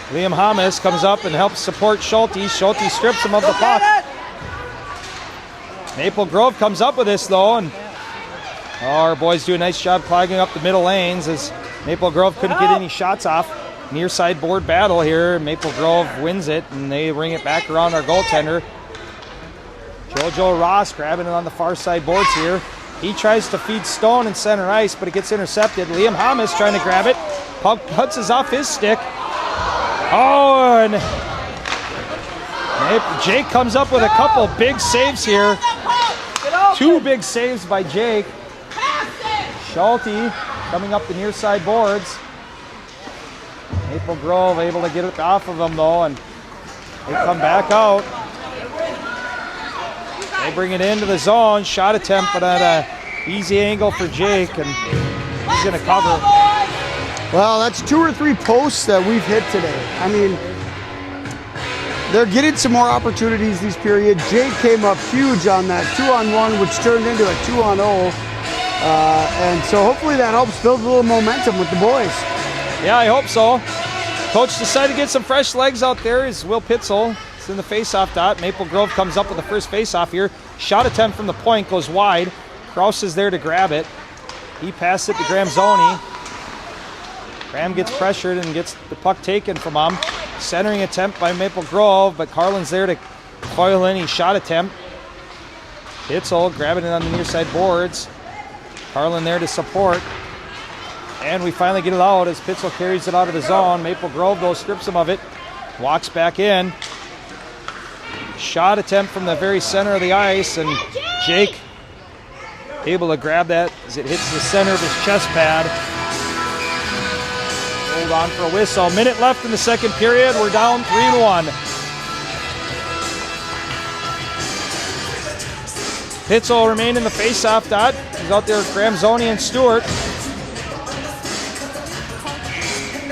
Liam Hamas comes up and helps support Schulte. Schulte strips him of the puck. Maple Grove comes up with this, though, and our boys do a nice job clogging up the middle lanes as Maple Grove couldn't get any shots off. Near side board battle here. Maple Grove wins it, and they ring it back around our goaltender. JoJo Ross grabbing it on the far side boards here. He tries to feed Stone in center ice, but it gets intercepted. Liam Hamas trying to grab it. Puck bounces off his stick. Oh, and Jake comes up with a couple big saves here. 2 big saves by Jake. Schulte coming up the near side boards. Maple Grove able to get it off of them, though, and they come back out. They bring it into the zone. Shot attempt, but at an easy angle for Jake, and he's going to cover. Well, that's 2 or 3 posts that we've hit today. I mean, they're getting some more opportunities these periods. Jake came up huge on that 2-on-1, which turned into a 2-on-0. And so hopefully that helps build a little momentum with the boys. Yeah, I hope so. Coach decided to get some fresh legs out there. Is Will Pitzel. It's in the face-off dot. Maple Grove comes up with the first face-off here. Shot attempt from the point goes wide. Kraus is there to grab it. He passes it to Gramzoni. Graham gets pressured and gets the puck taken from him. Centering attempt by Maple Grove, but Carlin's there to foil any shot attempt. Pitzel grabbing it on the near side boards. Carlin there to support. And we finally get it out as Pitzel carries it out of the zone. Maple Grove, though, strips him of it. Walks back in. Shot attempt from the very center of the ice, and Jake able to grab that as it hits the center of his chest pad. Hold on for a whistle. Minute left in the second period. We're down 3-1. Pitzel will remain in the face-off dot. He's out there with Gramzoni and Stewart.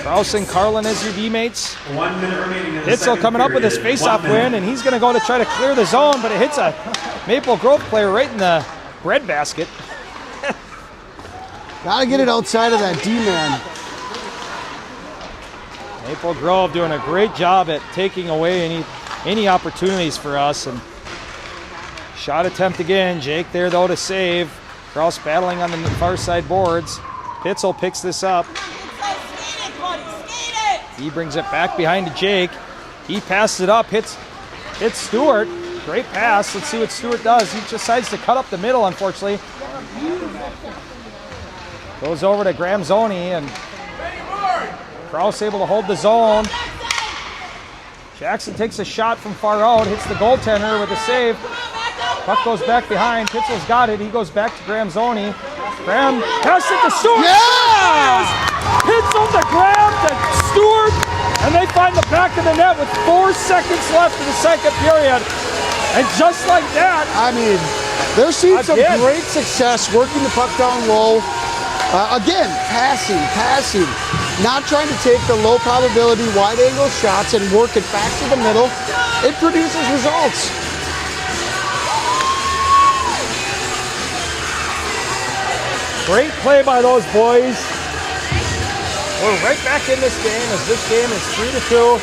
Kraus and Carlin as your teammates. 1 minute remaining. Pitzel coming up with his face-off win, and he's going to go to try to clear the zone, but it hits a Maple Grove player right in the breadbasket. Gotta get it outside of that D-man. Maple Grove doing a great job at taking away any opportunities for us. And shot attempt again. Jake there, though, to save. Kraus battling on the far side boards. Pitzel picks this up. He brings it back behind to Jake. He passes it up, hits Stewart. Great pass. Let's see what Stewart does. He decides to cut up the middle, unfortunately. Goes over to Gramzoni, and Kraus able to hold the zone. Jackson takes a shot from far out, hits the goaltender with a save. Puck goes back behind. Pitzel's got it. He goes back to Gramzoni. Graham passes it to Stewart. Yeah! Pitzel to Graham to Stewart, and they find the back of the net with 4 seconds left in the second period. And just like that, I mean, they're seeing some Again. great success working the puck down low. Again, passing. Not trying to take the low probability wide angle shots and work it back to the middle. It produces results. great play by those boys. We're right back in this game as this game is 3-2.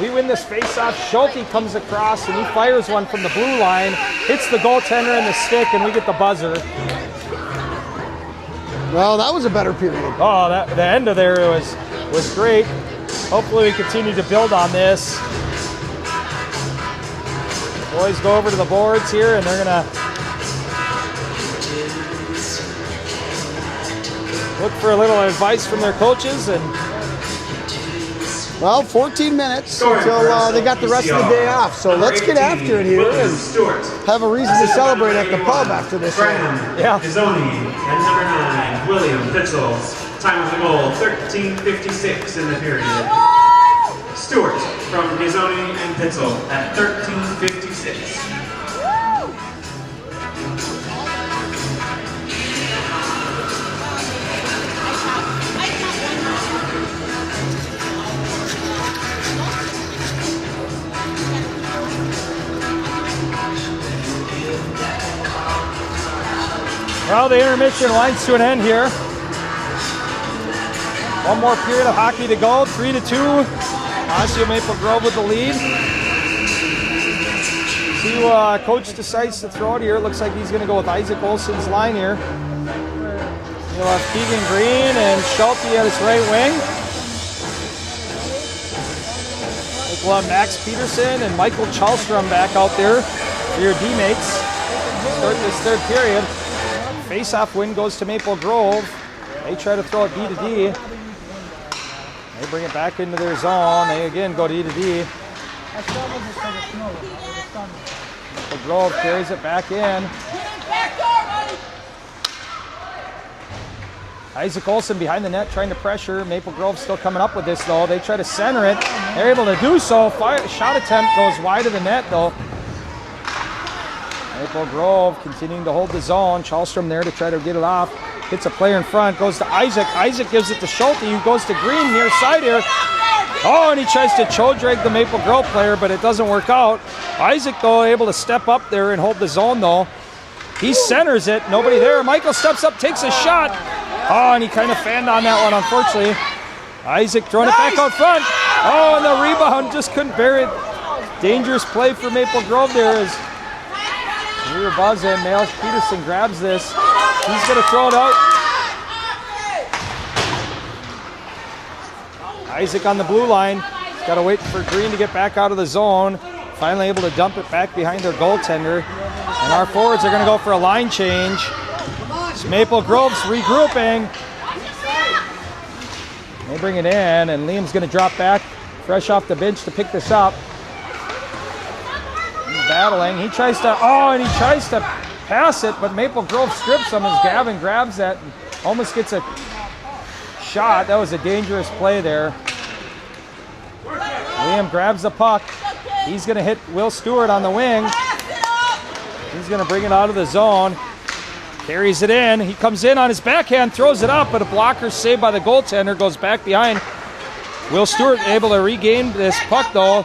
We win this face-off. Schulte comes across and he fires one from the blue line, hits the goaltender in the stick, and we get the buzzer. Well, that was a better period. Oh, the end of there was great. Hopefully we continue to build on this. Boys go over to the boards here, and they're gonna look for a little advice from their coaches. And well, 14 minutes until they got the rest of the day off. So let's get after it here and have a reason to celebrate at the pub after this one. yeah. Izoni and number 9, William Pitzel. Time of the goal, 13:56 in the period. Stewart from Izoni and Pitzel at 13:56. Well, the intermission winds to an end here. One more period of hockey to go, 3-2. Osseo Maple Grove with the lead. See who coach decides to throw it here. Looks like he's going to go with Isaac Olson's line here. He'll have Keegan Green and Schulte at his right wing. We'll have Max Peterson and Michael Chalstrom back out there for your D-mates. Start this third period. Face-off win goes to Maple Grove. They try to throw it D to D. They bring it back into their zone. They again go D to D. Maple Grove carries it back in. Isaac Olson behind the net trying to pressure. Maple Grove still coming up with this though. They try to center it. They're able to do so. Shot attempt goes wide of the net though. Maple Grove continuing to hold the zone. Chalstrom there to try to get it off. Hits a player in front. Goes to Isaac. Isaac gives it to Schulte, who goes to Green near side here. Oh, and he tries to choke drag the Maple Grove player, but it doesn't work out. Isaac, though, able to step up there and hold the zone, though. He centers it. Nobody there. Michael steps up, takes a shot. Oh, and he kind of fanned on that one, unfortunately. Isaac throwing it back out front. Oh, and the rebound just couldn't bear it. Dangerous play for Maple Grove there as we were buzzing. Miles Peterson grabs this. He's going to throw it out. Isaac on the blue line. He's got to wait for Green to get back out of the zone. Finally able to dump it back behind their goaltender. And our forwards are going to go for a line change. It's Maple Grove's regrouping. They bring it in, and Liam's going to drop back fresh off the bench to pick this up. He's battling. He tries to, and he tries to pass it, but Maple Grove strips him as Gavin grabs that and almost gets a shot. That was a dangerous play there. Liam grabs the puck. He's going to hit Will Stewart on the wing. He's going to bring it out of the zone. Carries it in. He comes in on his backhand, throws it up, but a blocker saved by the goaltender goes back behind. Will Stewart able to regain this puck, though.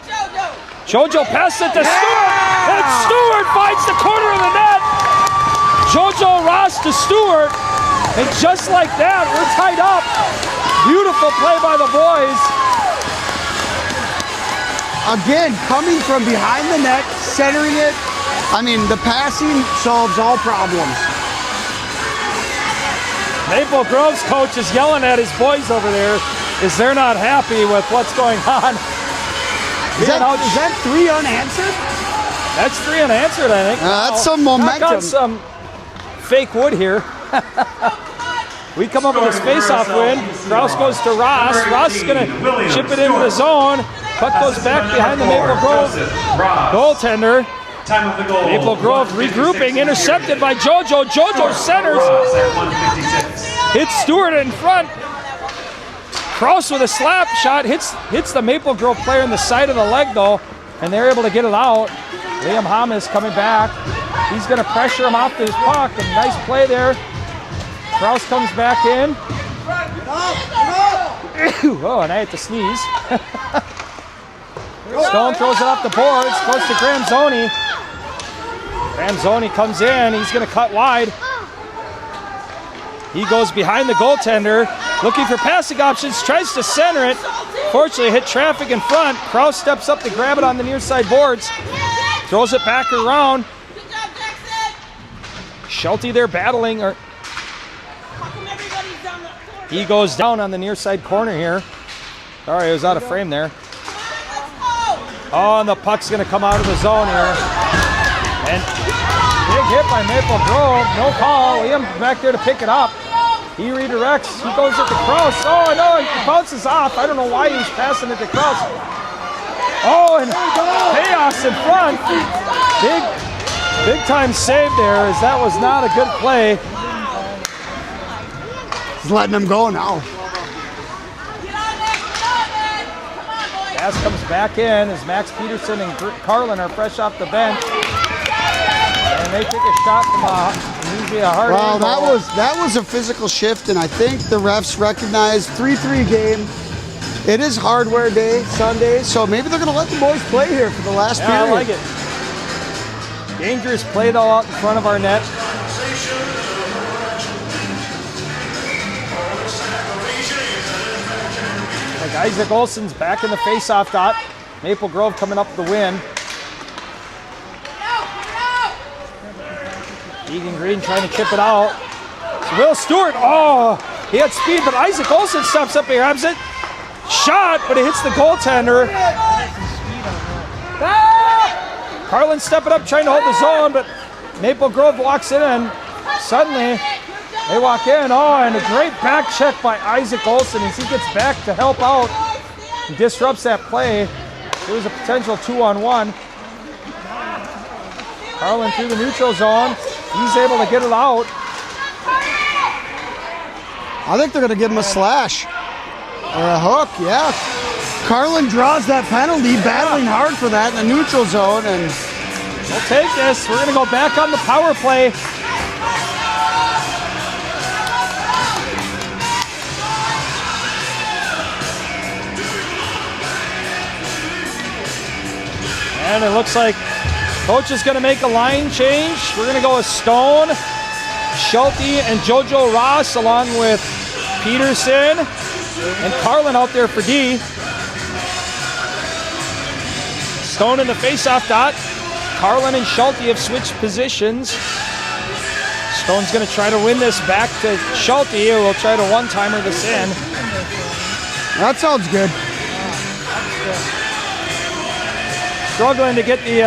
Jojo passes it to Stewart, and Stewart finds the corner of the net. Jojo Ross to Stewart, and just like that, we're tied up. Beautiful play by the boys. Again, coming from behind the net, centering it. I mean, the passing solves all problems. Maple Grove's coach is yelling at his boys over there as they're not happy with what's going on. Is that 3 unanswered? That's 3 unanswered, I think. That's some momentum. Knock on some fake wood here. We come up with this face-off win. Kraus goes to Ross. Ross is going to chip it into the zone. Puck goes back behind the Maple Grove goaltender. Time of the goal. Maple Grove regrouping, intercepted by Jojo. Jojo centers. Hits Stewart in front. Kraus with a slap shot hits the Maple Grove player in the side of the leg though, and they're able to get it out. Liam Hamas coming back. He's going to pressure him off his puck, and nice play there. Kraus comes back in. Oh, and I had to sneeze. Stone throws it off the boards, goes to Gramzoni. Gramzoni comes in, he's going to cut wide. He goes behind the goaltender, looking for passing options, tries to center it. Fortunately, hit traffic in front. Kraus steps up to grab it on the near side boards. Throws it back around. Schulte there battling. He goes down on the near side corner here. Sorry, it was out of frame there. Oh, and the puck's going to come out of the zone here. And big hit by Maple Grove. No call. Liam back there to pick it up. He redirects. He goes at the cross. Oh, no, it bounces off. I don't know why he was passing it to cross. Oh, and chaos in front. Big time save there, as that was not a good play. He's letting them go now. Gas comes back in as Max Peterson and Carlin are fresh off the bench. And they take a shot from usually a hard Well, angle. that was a physical shift, and I think the refs recognized 3-3 game. It is hardware day, Sunday, so maybe they're going to let the boys play here for the last period. I like it. Dangerous play though out in front of our net. Like Isaac Olson's back in the face-off dot. Maple Grove coming up the win. Egan Green trying to chip it out. Will Stewart, oh, he had speed, but Isaac Olson steps up and grabs it. Shot, but it hits the goaltender. Carlin stepping up, trying to hold the zone, but Maple Grove walks in. Suddenly, they walk in. Oh, and a great back check by Isaac Olson as he gets back to help out and disrupts that play. There was a potential 2-on-1. Carlin through the neutral zone. He's able to get it out. I think they're going to give him a slash or a hook, yeah. Carlin draws that penalty, battling hard for that in the neutral zone, and we'll take this. We're going to go back on the power play. And it looks like coach is going to make a line change. We're going to go with Stone, Schulte, and JoJo Ross along with Peterson and Carlin out there for D. Stone in the face-off dot. Carlin and Schulte have switched positions. Stone's going to try to win this back to Schulte, who will try to one-timer this in. that sounds good. Struggling to get the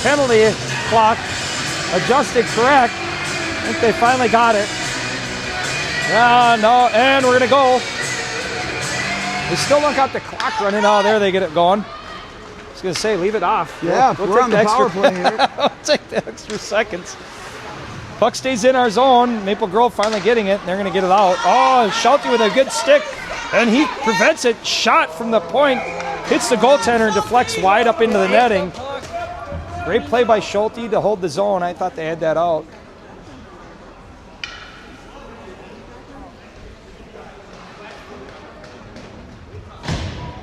penalty clock adjusted correct. I think they finally got it. No, and we're going to go. We still don't got the clock running. Oh, there they get it going. I was going to say, leave it off. Yeah, we're on the power play here. We'll take the extra seconds. Puck stays in our zone. Maple Grove finally getting it, and they're going to get it out. Oh, Schulte with a good stick, and he prevents it. Shot from the point. Hits the goaltender and deflects wide up into the netting. Great play by Schulte to hold the zone. I thought they had that out.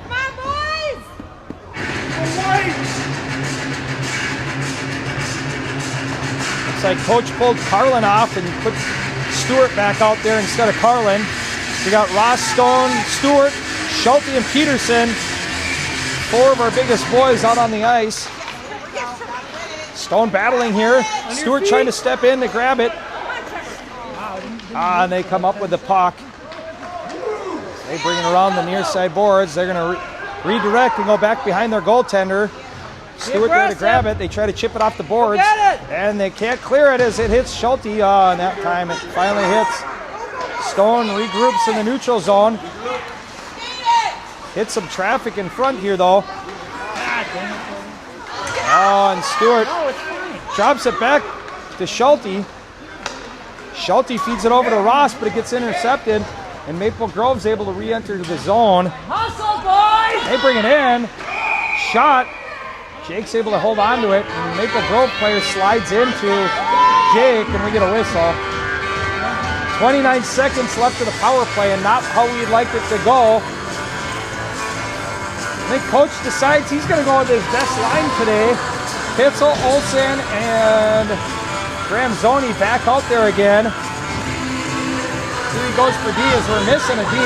Come on, boys! Looks like coach pulled Carlin off and put Stewart back out there instead of Carlin. We got Ross, Stone, Stewart, Schulte, and Peterson. Four of our biggest boys out on the ice. Stone battling here. Stewart trying to step in to grab it. And they come up with the puck. They bring it around the near side boards. They're going to redirect and go back behind their goaltender. Stewart there to grab it. They try to chip it off the boards. And they can't clear it as it hits Schulte. And that time it finally hits. Stone regroups in the neutral zone. Hit some traffic in front here, though. Oh, and Stewart drops it back to Schulte. Schulte feeds it over to Ross, but it gets intercepted, and Maple Grove's able to re-enter the zone. Hustle, boys! They bring it in. Shot. Jake's able to hold on to it, and Maple Grove player slides into Jake, and we get a whistle. 29 seconds left of the power play, and not how we'd like it to go. I think coach decides he's going to go with his best line today. Pitzel, Olsen, and Gramzoni back out there again. Here he goes for D as we're missing a D.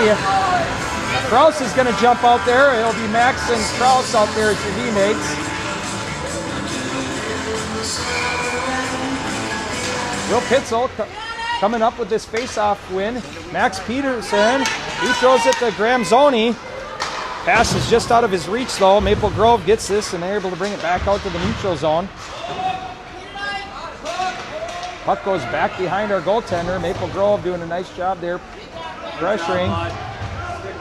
Krause is going to jump out there. It'll be Max and Krause out there as your teammates. Will Pitzel coming up with this face-off win. Max Peterson, he throws it to Gramzoni. Pass is just out of his reach, though. Maple Grove gets this, and they're able to bring it back out to the neutral zone. Puck goes back behind our goaltender. Maple Grove doing a nice job there pressuring.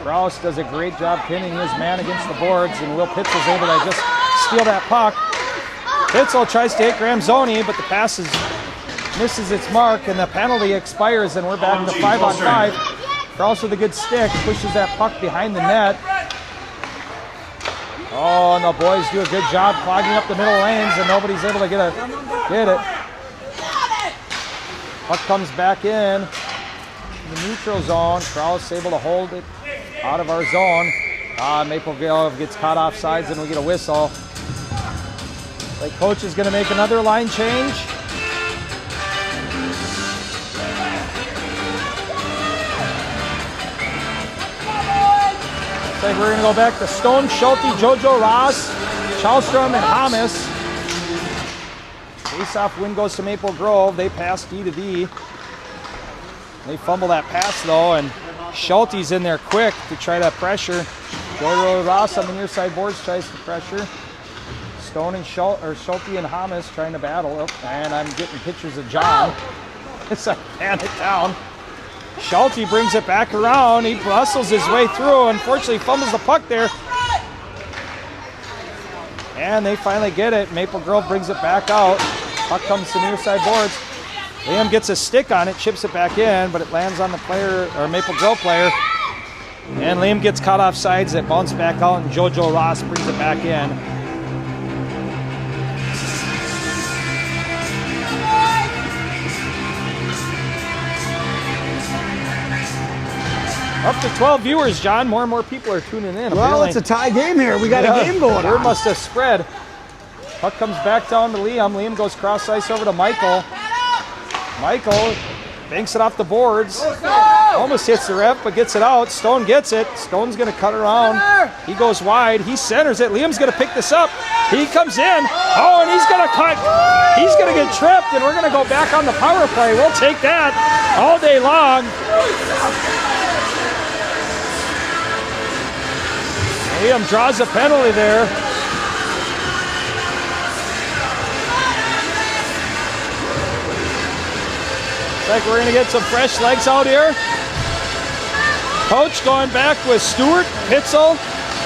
Kraus does a great job pinning his man against the boards, and Will Pitzel's able to just steal that puck. Pitzel tries to hit Gramzoni, but the pass misses its mark, and the penalty expires, and we're back to 5-on-5. Kraus with a good stick, pushes that puck behind the net. Oh, and the boys do a good job clogging up the middle lanes, and nobody's able to get it. Puck comes back in the neutral zone. Kraus able to hold it out of our zone. Maple Grove gets caught off sides, and we get a whistle. The coach is going to make another line change. Looks like we're going to go back to Stone, Schulte, Jojo Ross, Chalstrom, and Hamas. Face-off win goes to Maple Grove. They pass D to D. They fumble that pass though, and Schulte's in there quick to try to pressure. Jojo Ross on the near side boards tries to pressure. Stone and Schulte and Hamas trying to battle. Oh, and I'm getting pictures of John. It's like hand it down. Schulte brings it back around. He bustles his way through. Unfortunately, fumbles the puck there. And they finally get it. Maple Grove brings it back out. Puck comes to near side boards. Liam gets a stick on it, chips it back in, but it lands on the player, or Maple Grove player. And Liam gets caught off sides. It bounced back out, and Jojo Ross brings it back in. Up to 12 viewers, John. More and more people are tuning in. Well, it's a tie game here. We got a game going on. Word must have spread. Puck comes back down to Liam. Liam goes cross ice over to Michael. Michael banks it off the boards. Almost hits the ref, but gets it out. Stone gets it. Stone's going to cut around. He goes wide. He centers it. Liam's going to pick this up. He comes in. Oh, and he's going to cut. He's going to get tripped, and we're going to go back on the power play. We'll take that all day long. Liam draws a penalty there. Looks like we're going to get some fresh legs out here. Coach going back with Stewart, Pitzel,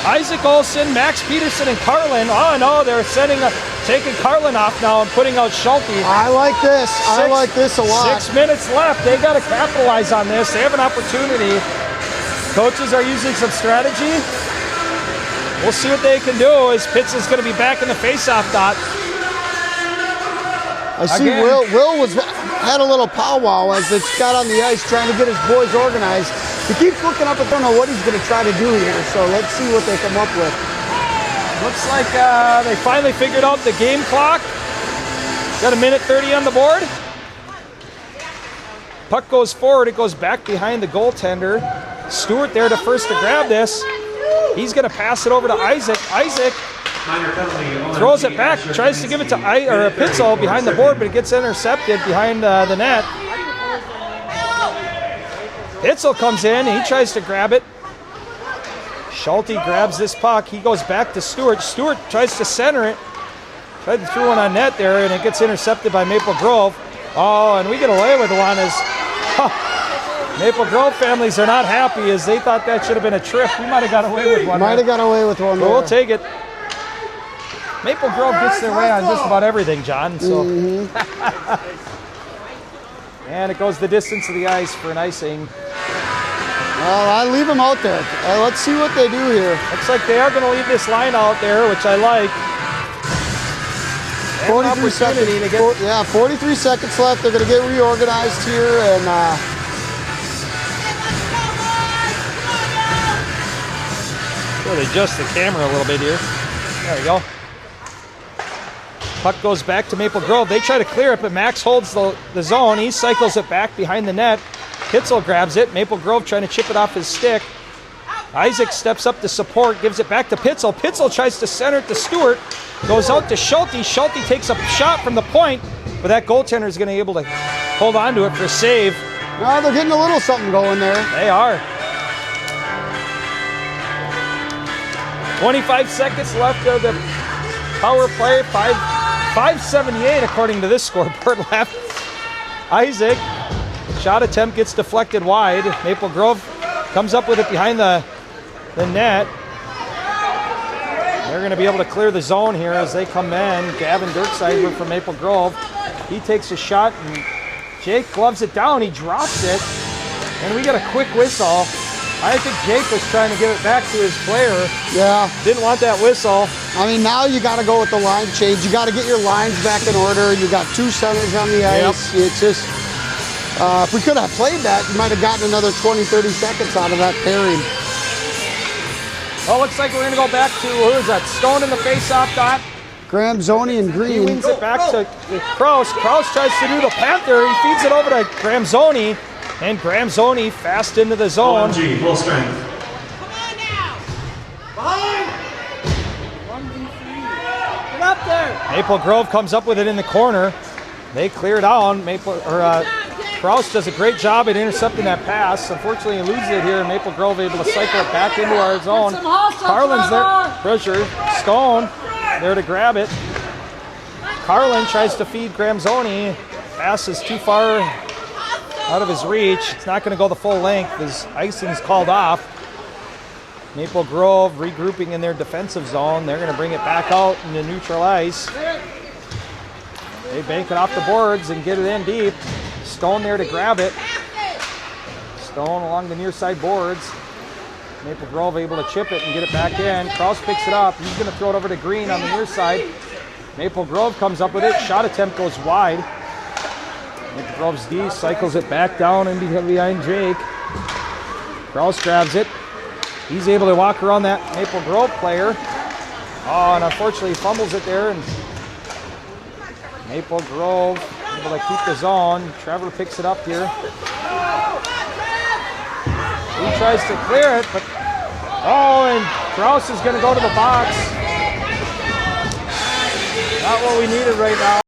Isaac Olson, Max Peterson, and Carlin. Oh no, they're taking Carlin off now and putting out Schulte. I like this. I like this a lot. 6 minutes left. They got to capitalize on this. They have an opportunity. Coaches are using some strategy. We'll see what they can do as Pitzel's going to be back in the face-off dot. I see Will had a little powwow as it's got on the ice trying to get his boys organized. He keeps looking up and don't know what he's going to try to do here, so let's see what they come up with. Looks like they finally figured out the game clock. Got a minute 30 on the board. Puck goes forward. It goes back behind the goaltender. Stewart there to first to grab this. He's going to pass it over to Isaac. Isaac throws it back, tries to give it to Pitzel behind the board, but it gets intercepted behind the net. Pitzel comes in. He tries to grab it. Schulte grabs this puck. He goes back to Stewart. Stewart tries to center it. Tried to throw one on net there, and it gets intercepted by Maple Grove. Oh, and we get away with one as... Maple Grove families are not happy as they thought that should have been a trip. We might have got away with one. Might have got away with one. But we'll take it. Maple Grove gets their way on just about everything, John. So, and it goes the distance of the ice for an icing. Well, I leave them out there. Let's see what they do here. Looks like they are going to leave this line out there, which I like. 43 seconds. 43 seconds left. They're going to get reorganized here and. Really adjust the camera a little bit here. There we go. Puck goes back to Maple Grove. They try to clear it, but Max holds the zone. He cycles it back behind the net. Pitzel grabs it. Maple Grove trying to chip it off his stick. Isaac steps up to support, gives it back to Pitzel. Pitzel tries to center it to Stewart. Goes out to Schulte. Schulte takes a shot from the point, but that goaltender is going to be able to hold on to it for a save. Well, they're getting a little something going there. They are. 25 seconds left of the power play. 5:78 according to this scoreboard left. Isaac. Shot attempt gets deflected wide. Maple Grove comes up with it behind the net. They're going to be able to clear the zone here as they come in. Gavin Dirksider from Maple Grove. He takes a shot and Jake gloves it down. He drops it. And we get a quick whistle. I think Jake was trying to give it back to his player. Yeah. Didn't want that whistle. I mean, now you got to go with the line change. You got to get your lines back in order. You got 2 centers on the ice. It's just, if we could have played that, you might have gotten another 20, 30 seconds out of that pairing. Well, looks like we're going to go back to, who is that? Stone in the face-off dot. Graham, Zoni, and He Green. wings it back to Kraus. Kraus tries to do the Panther. He feeds it over to Graham Zoni. And Graham Zoni fast into the zone. OMG, full strength. Come on now. Get up there. Maple Grove comes up with it in the corner. They clear down. Kraus does a great job at intercepting that pass. Unfortunately, he loses it here, and Maple Grove able to cycle it back into our zone. Carlin's there. Pressure. Stone there to grab it. Carlin tries to feed Graham Zoni. Pass is too far out of his reach. It's not going to go the full length as icing is called off. Maple Grove regrouping in their defensive zone. They're going to bring it back out into neutral ice. They bank it off the boards and get it in deep. Stone there to grab it. Stone along the near side boards. Maple Grove able to chip it and get it back in. Kraus picks it up. He's going to throw it over to Green on the near side. Maple Grove comes up with it. Shot attempt goes wide. Maple Grove's D cycles it back down and behind Jake. Kraus grabs it. He's able to walk around that Maple Grove player. Oh, and unfortunately he fumbles it there. And Maple Grove able to keep the zone. Trevor picks it up here. He tries to clear it, but and Kraus is going to go to the box. Not what we needed right now.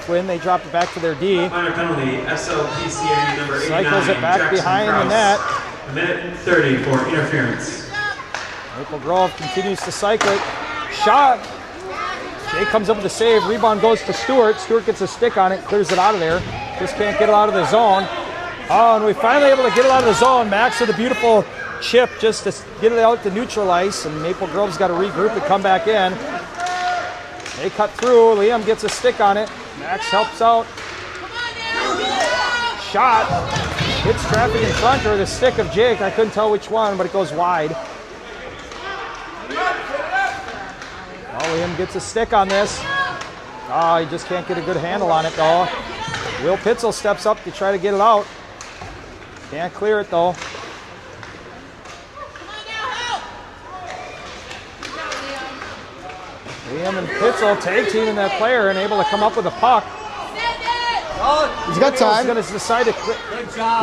Win. They dropped it back to their D. Minor penalty, SLPCA number 89. Cycles it back Jackson behind Kraus. the net. A minute and 30 for interference. Maple Grove continues to cycle it. Shot. Jay comes up with a save. Rebound goes to Stewart. Stewart gets a stick on it, clears it out of there. Just can't get it out of the zone. Oh, and we finally able to get it out of the zone. Max with a beautiful chip just to get it out to neutral ice, and Maple Grove's got to regroup and come back in. They cut through. Liam gets a stick on it. Max helps out. Shot. Hits traffic in front or the stick of Jake. I couldn't tell which one, but it goes wide. Liam gets a stick on this. He just can't get a good handle on it though. Will Pitzel steps up to try to get it out. Can't clear it though. Liam and Pitzel tag teaming that player and able to come up with a puck. He's got time. He's going to decide to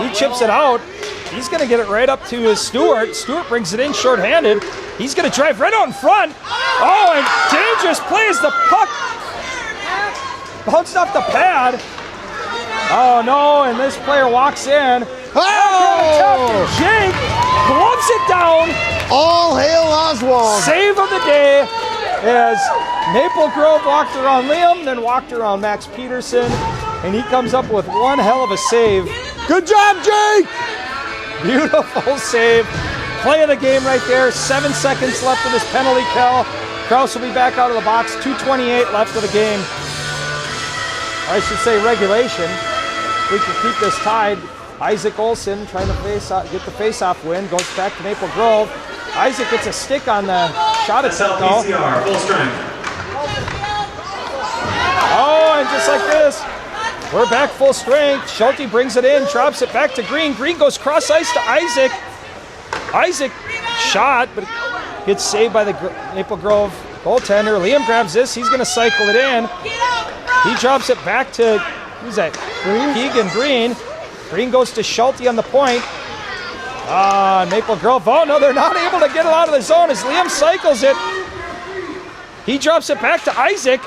he chips it out. He's going to get it right up to his Stewart. Stewart brings it in shorthanded. He's going to drive right out in front. Oh, and dangerous play as the puck bounced off the pad. Oh no, and this player walks in. Oh! Jake gloves it down. All hail Oswald. Save of the day as Maple Grove walked around Liam, then walked around Max Peterson, and he comes up with one hell of a save. Good job, Jake. Beautiful save. Play of the game right there. 7 seconds left of this penalty kill. Kraus will be back out of the box. 2:28 left of the game. Or I should say regulation. We can keep this tied. Isaac Olson trying to get the face-off win. Goes back to Maple Grove. Isaac gets a stick on the shot attempt though. SLPCR, full strength. Oh, and just like this, we're back full strength. Schulte brings it in, drops it back to Green. Green goes cross ice to Isaac. Isaac shot, but gets saved by the Maple Grove goaltender. Liam grabs this. He's going to cycle it in. He drops it back to, who's that? Keegan Green. Green goes to Schulte on the point. Maple Grove. Oh, no, they're not able to get it out of the zone as Liam cycles it. He drops it back to Isaac.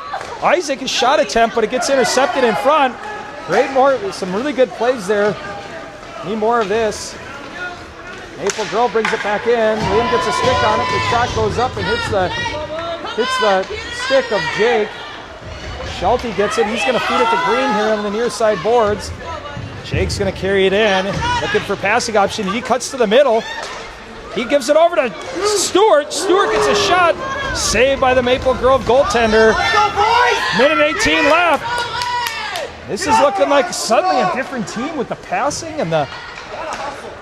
Isaac, his shot attempt, but it gets intercepted in front. Some really good plays there. Need more of this. Maple Grove brings it back in. Liam gets a stick on it. The shot goes up and hits the stick of Jake. Schulte gets it. He's going to feed it to Green here on the near side boards. Jake's going to carry it in. Looking for passing option. He cuts to the middle. He gives it over to Stewart. Stewart gets a shot. Saved by the Maple Grove goaltender. Minute 18 left. This is looking like suddenly a different team with the passing and the...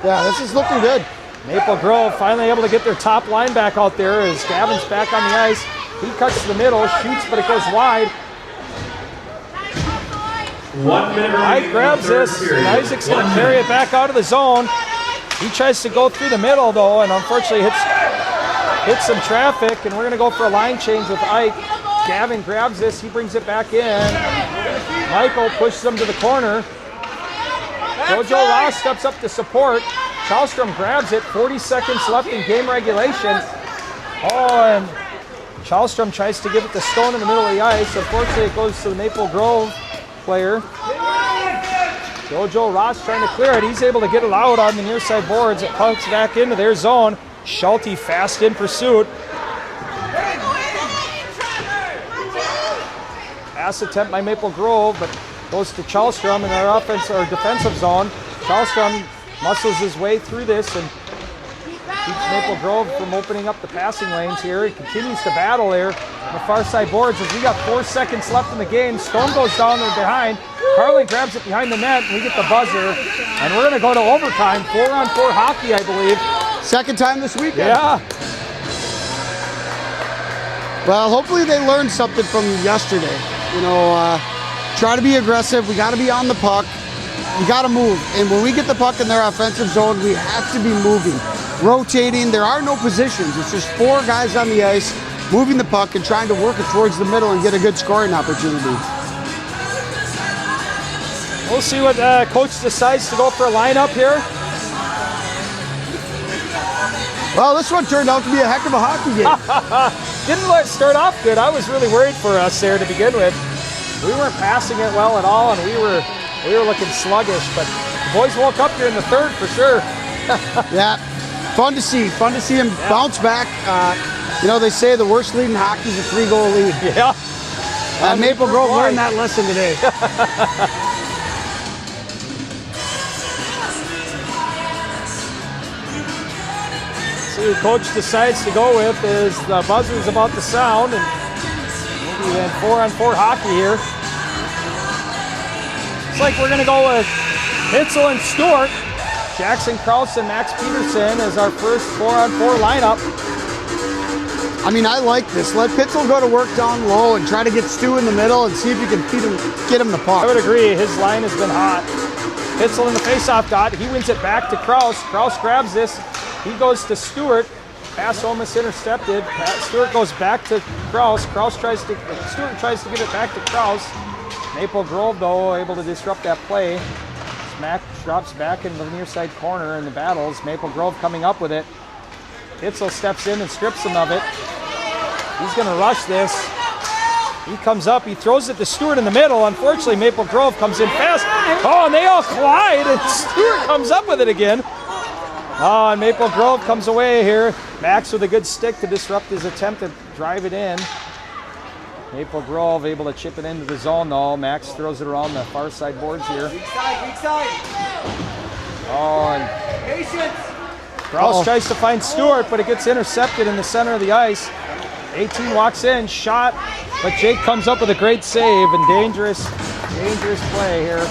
Yeah, this is looking good. Maple Grove finally able to get their top line back out there as Gavin's back on the ice. He cuts to the middle, shoots, but it goes wide. 1 minute remaining. Ike grabs this, and Isaac's going to carry it back out of the zone. He tries to go through the middle, though, and unfortunately hits some traffic, and we're going to go for a line change with Ike. Gavin grabs this. He brings it back in. Michael pushes him to the corner. Jojo Ross steps up to support. Chalstrom grabs it. 40 seconds left in game regulation. Oh, and Chalstrom tries to give it to Stone in the middle of the ice. Unfortunately, it goes to the Maple Grove player. Jojo Ross trying to clear it. He's able to get it out on the near side boards. It punts back into their zone. Schulte fast in pursuit. Pass attempt by Maple Grove, but goes to Chalstrom in their defensive zone. Chalstrom muscles his way through this and keeps Maple Grove from opening up the passing lanes here. He continues to battle there on the far side boards as we got 4 seconds left in the game. Stone goes down there behind. Carlin grabs it behind the net, and we get the buzzer. And we're going to go to overtime. 4-on-4 hockey, I believe. Second time this weekend. Yeah. Well, hopefully they learned something from yesterday. You know, try to be aggressive. We got to be on the puck. We got to move. And when we get the puck in their offensive zone, we have to be moving, rotating. There are no positions. It's just 4 guys on the ice moving the puck and trying to work it towards the middle and get a good scoring opportunity. We'll see what coach decides to go for a lineup here. Well, this one turned out to be a heck of a hockey game. Didn't start off good. I was really worried for us there to begin with. We weren't passing it well at all, and we were looking sluggish. But the boys woke up here in the third for sure. Yeah, fun to see. Fun to see him bounce back. You know, they say the worst lead in hockey is a 3-goal lead. Yeah. And Maple Grove learned that lesson today. See who coach decides to go with as the buzzer's about to sound, and we'll be in 4-on-4 hockey here. Looks like we're going to go with Pitzel and Stewart. Jackson Krause and Max Peterson as our first 4-on-4 lineup. I mean, I like this. Let Pitzel go to work down low and try to get Stu in the middle and see if you can get him the puck. I would agree. His line has been hot. Pitzel in the faceoff dot. He wins it back to Krause. Krause grabs this. He goes to Stewart. Pass almost intercepted. Stewart goes back to Krause. Stewart tries to give it back to Krause. Maple Grove, though, able to disrupt that play. Smack drops back in the near side corner in the battles. Maple Grove coming up with it. Pitzel steps in and strips him of it. He's going to rush this. He comes up. He throws it to Stewart in the middle. Unfortunately, Maple Grove comes in fast. Oh, and they all collide, and Stewart comes up with it again. Oh, and Maple Grove comes away here. Max with a good stick to disrupt his attempt to drive it in. Maple Grove able to chip it into the zone, though. Max throws it around the far side boards here. Weak side. Oh, and Patience. Krause tries to find Stewart, but it gets intercepted in the center of the ice. 18 walks in, shot, but Jake comes up with a great save and dangerous play here.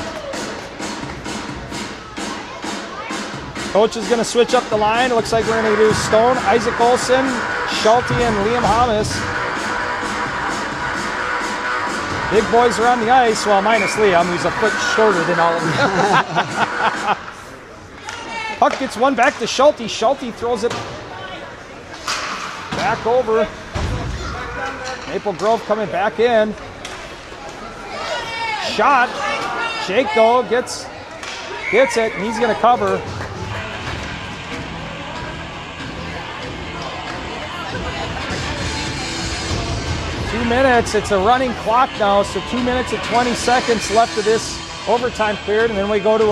Coach is going to switch up the line. It looks like we're going to do Stone, Isaac Olson, Schulte, and Liam Hamas. Big boys are on the ice, well, minus Liam, who's a foot shorter than all of them. Puck gets one back to Schulte. Schulte throws it back over. Maple Grove coming back in. Shot. Shake though, gets it, and he's gonna cover. Two minutes, it's a running clock now, so 2 minutes and 20 seconds left of this overtime period, and then we go to